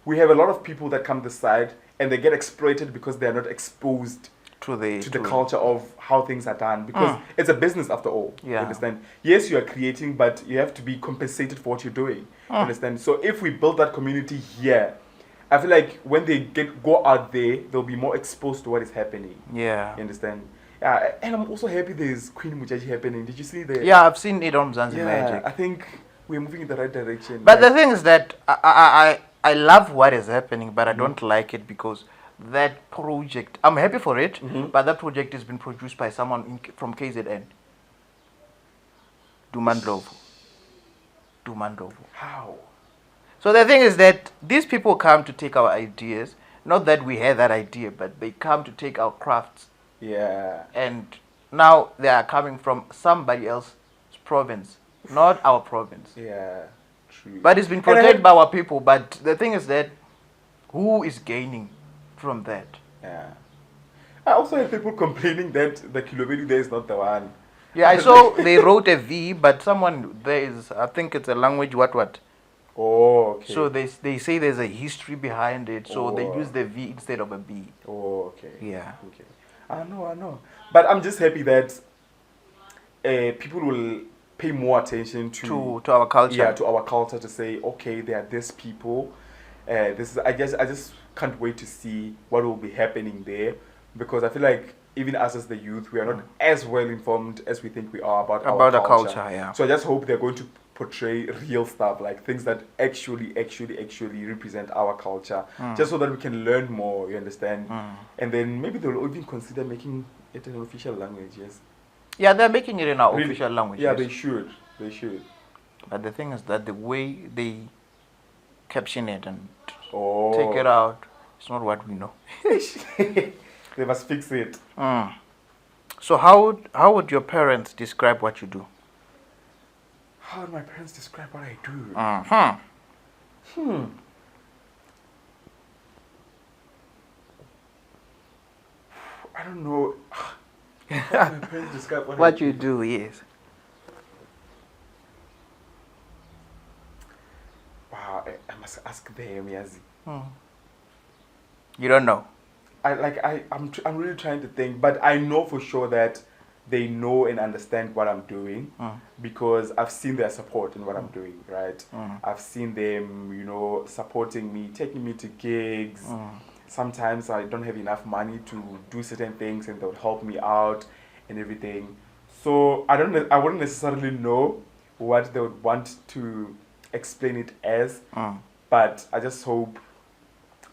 Speaker 2: We have a lot of people that come this side and they get exploited because they are not exposed to the culture of how things are done, because it's a business after all. You understand? Yes, you are creating, but you have to be compensated for what you're doing. You understand? So if we build that community here, I feel like when they go out there, they'll be more exposed to what is happening.
Speaker 1: Yeah.
Speaker 2: You understand? Yeah, and I'm also happy there's Queen Mujaji happening. Did you see that?
Speaker 1: Yeah, I've seen it on Mzansi
Speaker 2: yeah,
Speaker 1: Magic.
Speaker 2: I think we're moving in the right direction.
Speaker 1: But the thing is that I love what is happening, but I don't like it because that project, I'm happy for it, but that project has been produced by someone from KZN. Dumandlovu.
Speaker 2: How?
Speaker 1: So the thing is that these people come to take our ideas, not that we had that idea, but they come to take our crafts.
Speaker 2: Yeah.
Speaker 1: And now they are coming from somebody else's province, not our province.
Speaker 2: Yeah, true.
Speaker 1: But it's been protected by our people. But the thing is that who is gaining from that?
Speaker 2: Yeah. I also had people complaining that the Kilobedi there is not the one.
Speaker 1: Yeah, I saw they wrote a V, but someone there is, I think it's a language, what.
Speaker 2: Oh, okay.
Speaker 1: So they say there's a history behind it, so they use the V instead of a B.
Speaker 2: Oh, okay.
Speaker 1: Yeah.
Speaker 2: Okay. I know. But I'm just happy that people will pay more attention to
Speaker 1: our culture.
Speaker 2: Yeah, to our culture, to say, okay, there are these people. I just can't wait to see what will be happening there, because I feel like even us as the youth, we are not as well informed as we think we are about our culture.
Speaker 1: Yeah.
Speaker 2: So I just hope they're going to portray real stuff, like things that actually represent our culture, just so that we can learn more, you understand? And then maybe they'll even consider making it an official language. Yes.
Speaker 1: Yeah, they're making it in our official language.
Speaker 2: Yeah,
Speaker 1: yes.
Speaker 2: they should.
Speaker 1: But the thing is that the way they caption it and
Speaker 2: Oh.
Speaker 1: take it out, it's not what we know.
Speaker 2: They must fix it.
Speaker 1: So how would your parents describe what you do?
Speaker 2: How would my parents describe what I do?
Speaker 1: Uh-huh.
Speaker 2: I don't know. How would my parents describe what I
Speaker 1: What
Speaker 2: do?
Speaker 1: you do, yes.
Speaker 2: Wow, I must ask them, Yazi.
Speaker 1: You don't know.
Speaker 2: I'm really trying to think, but I know for sure that they know and understand what I'm doing, because I've seen their support in what I'm doing, right? I've seen them, supporting me, taking me to gigs. Sometimes I don't have enough money to do certain things, and they'll help me out and everything. So I wouldn't necessarily know what they would want to explain it as, but I just hope.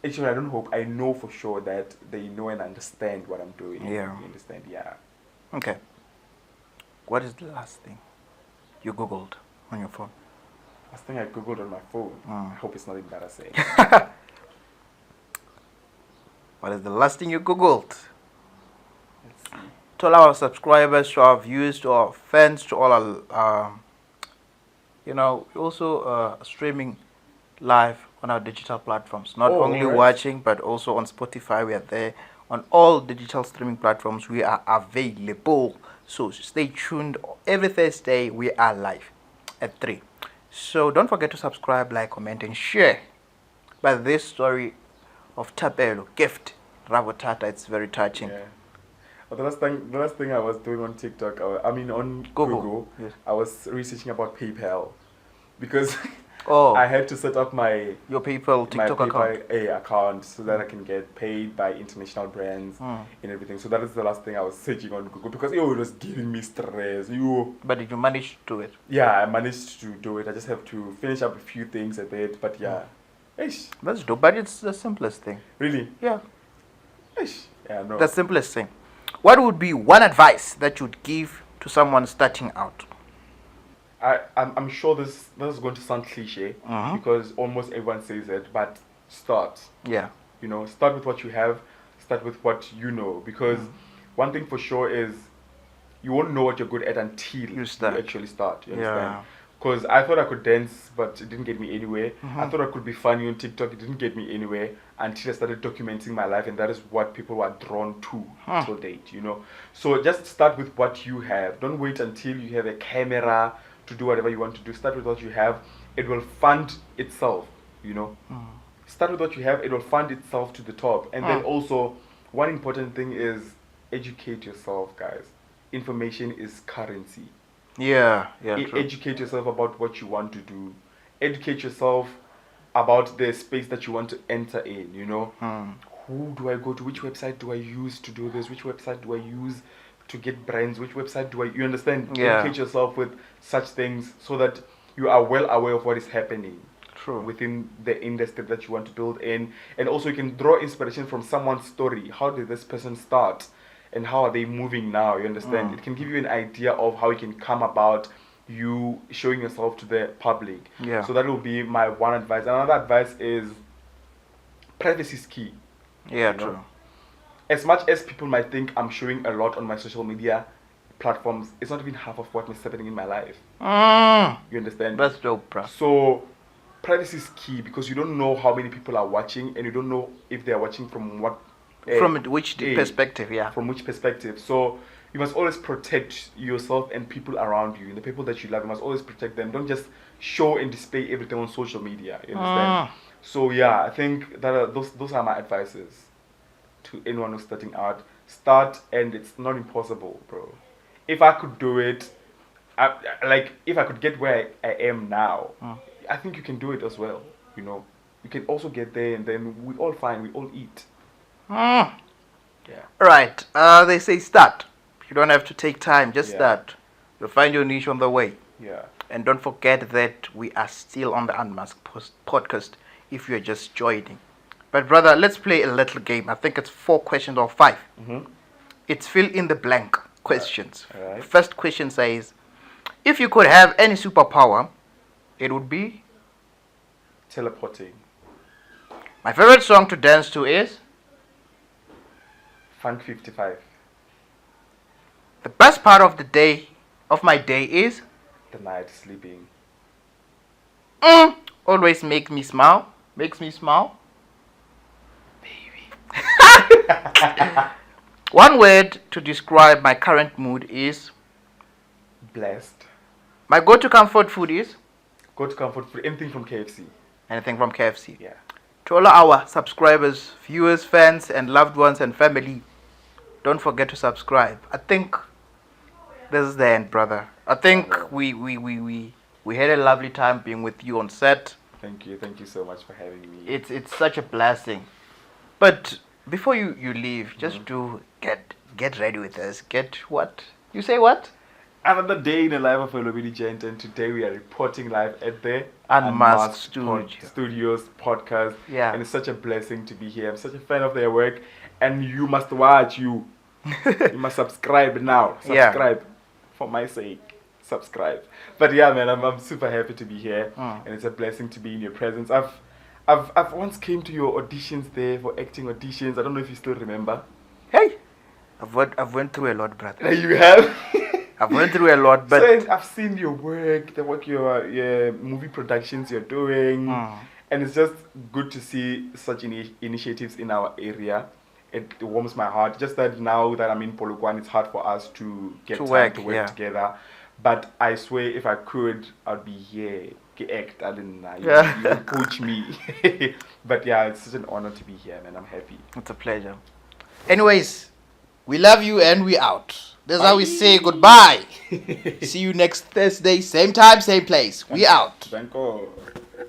Speaker 2: Actually, I don't hope. I know for sure that they know and understand what I'm doing.
Speaker 1: Yeah.
Speaker 2: You understand? Yeah.
Speaker 1: Okay. What is the last thing you Googled on your phone?
Speaker 2: Last thing I Googled on my phone. I hope it's not embarrassing.
Speaker 1: What is the last thing you Googled?
Speaker 2: Let's see.
Speaker 1: To all our subscribers, to our viewers, to our fans, to all our, also streaming live on our digital platforms. Not only watching, but also on Spotify. We are there. On all digital streaming platforms, we are available. So stay tuned. Every Thursday, we are live at 3. So don't forget to subscribe, like, comment, and share. But this story of Thapelo, gift, Ravotata, it's very touching.
Speaker 2: Yeah. But the last thing I was doing on TikTok, on Google,
Speaker 1: yes.
Speaker 2: I was researching about PayPal, because
Speaker 1: Oh,
Speaker 2: I had to set up
Speaker 1: your PayPal TikTok account.
Speaker 2: account so that I can get paid by international brands and everything. So that is the last thing I was searching on Google, because it was giving me stress.
Speaker 1: But did you manage to do it?
Speaker 2: Yeah, I managed to do it. I just have to finish up a few things a bit, but yeah. Eish.
Speaker 1: That's dope, but it's the simplest thing.
Speaker 2: Really?
Speaker 1: Yeah.
Speaker 2: Eish. Yeah, no.
Speaker 1: The simplest thing. What would be one advice that you'd give to someone starting out?
Speaker 2: I'm sure this is going to sound cliche, because almost everyone says it, but start.
Speaker 1: Yeah.
Speaker 2: Start with what you have, start with what you know, because one thing for sure is you won't know what you're good at until you actually start. You understand? Because I thought I could dance, but it didn't get me anywhere. I thought I could be funny on TikTok, it didn't get me anywhere until I started documenting my life, and that is what people were drawn to till date, you know. So just start with what you have. Don't wait until you have a camera to do whatever you want to do. Start with what you have. It will fund itself, you know. Start with what you have. It will fund itself to the top. And then also, one important thing is educate yourself, guys. Information is currency.
Speaker 1: Yeah, true.
Speaker 2: Educate yourself about what you want to do. Educate yourself about the space that you want to enter in, you know. Who do I go to? Which website do I use to do this? Which website do I use to get brands? Which website do I... You understand?
Speaker 1: Yeah.
Speaker 2: Educate yourself with such things so that you are well aware of what is happening.
Speaker 1: True.
Speaker 2: Within the industry that you want to build in. And also you can draw inspiration from someone's story. How did this person start? And how are they moving now? You understand? It can give you an idea of how you can come about you showing yourself to the public.
Speaker 1: Yeah.
Speaker 2: So that will be my one advice. Another advice is privacy is key.
Speaker 1: Yeah,
Speaker 2: you know?
Speaker 1: true.
Speaker 2: As much as people might think I'm showing a lot on my social media platforms, it's not even half of what is happening in my life. You understand?
Speaker 1: That's dope, bro.
Speaker 2: So privacy is key because you don't know how many people are watching, and you don't know if they are watching from what
Speaker 1: From which perspective, yeah.
Speaker 2: From which perspective. So you must always protect yourself and people around you, and the people that you love. You must always protect them. Don't just show and display everything on social media. You understand? So yeah, I think that those are my advices to anyone who's starting out. Start, and it's not impossible, bro. If I could do it, if I could get where I am now, I think you can do it as well. You know, you can also get there, and then we all fine. We all eat. Yeah.
Speaker 1: Right. They say start. You don't have to take time. Just start. You'll find your niche on the way.
Speaker 2: Yeah.
Speaker 1: And don't forget that we are still on the Unmask Podcast if you're just joining. But brother, let's play a little game. I think it's 4 questions or 5. It's fill in the blank questions.
Speaker 2: All right.
Speaker 1: First question says, if you could have any superpower, it would be?
Speaker 2: Teleporting.
Speaker 1: My favorite song to dance to is?
Speaker 2: Funk 55.
Speaker 1: The best part of my day is?
Speaker 2: The night sleeping.
Speaker 1: Always makes me smile. Baby. One word to describe my current mood is?
Speaker 2: Blessed.
Speaker 1: My go-to comfort food is?
Speaker 2: Go to comfort food. Anything from KFC.
Speaker 1: Anything from KFC.
Speaker 2: Yeah.
Speaker 1: To all our subscribers, viewers, fans, and loved ones and family, don't forget to subscribe. I think this is the end, brother. I think we had a lovely time being with you on set.
Speaker 2: Thank you so much for having me.
Speaker 1: It's such a blessing. But before you leave, just do get ready with us. Get what? You say what?
Speaker 2: Another day in the life of a Lobby Gent, and today we are reporting live at the
Speaker 1: Unmask
Speaker 2: Studios podcast.
Speaker 1: Yeah.
Speaker 2: And it's such a blessing to be here. I'm such a fan of their work, and you must watch. You must subscribe now. Subscribe for my sake. Subscribe. But yeah, man, I'm super happy to be here, and it's a blessing to be in your presence. I've once came to your auditions there for acting auditions. I don't know if you still remember.
Speaker 1: Hey, I've went through a lot, brother.
Speaker 2: You have.
Speaker 1: I've went through a lot, but
Speaker 2: so I've seen your work, the work your movie productions you're doing, and it's just good to see such initiatives in our area. It warms my heart. Just that now that I'm in Polokwane, it's hard for us to get time to work together. But I swear, if I could, I'd be here. Act, I didn't know. You coach me. But yeah, it's such an honor to be here, man. I'm happy.
Speaker 1: It's a pleasure. Anyways, we love you and we out. That's how we say goodbye. See you next Thursday, same time, same place. We out.
Speaker 2: Thank you.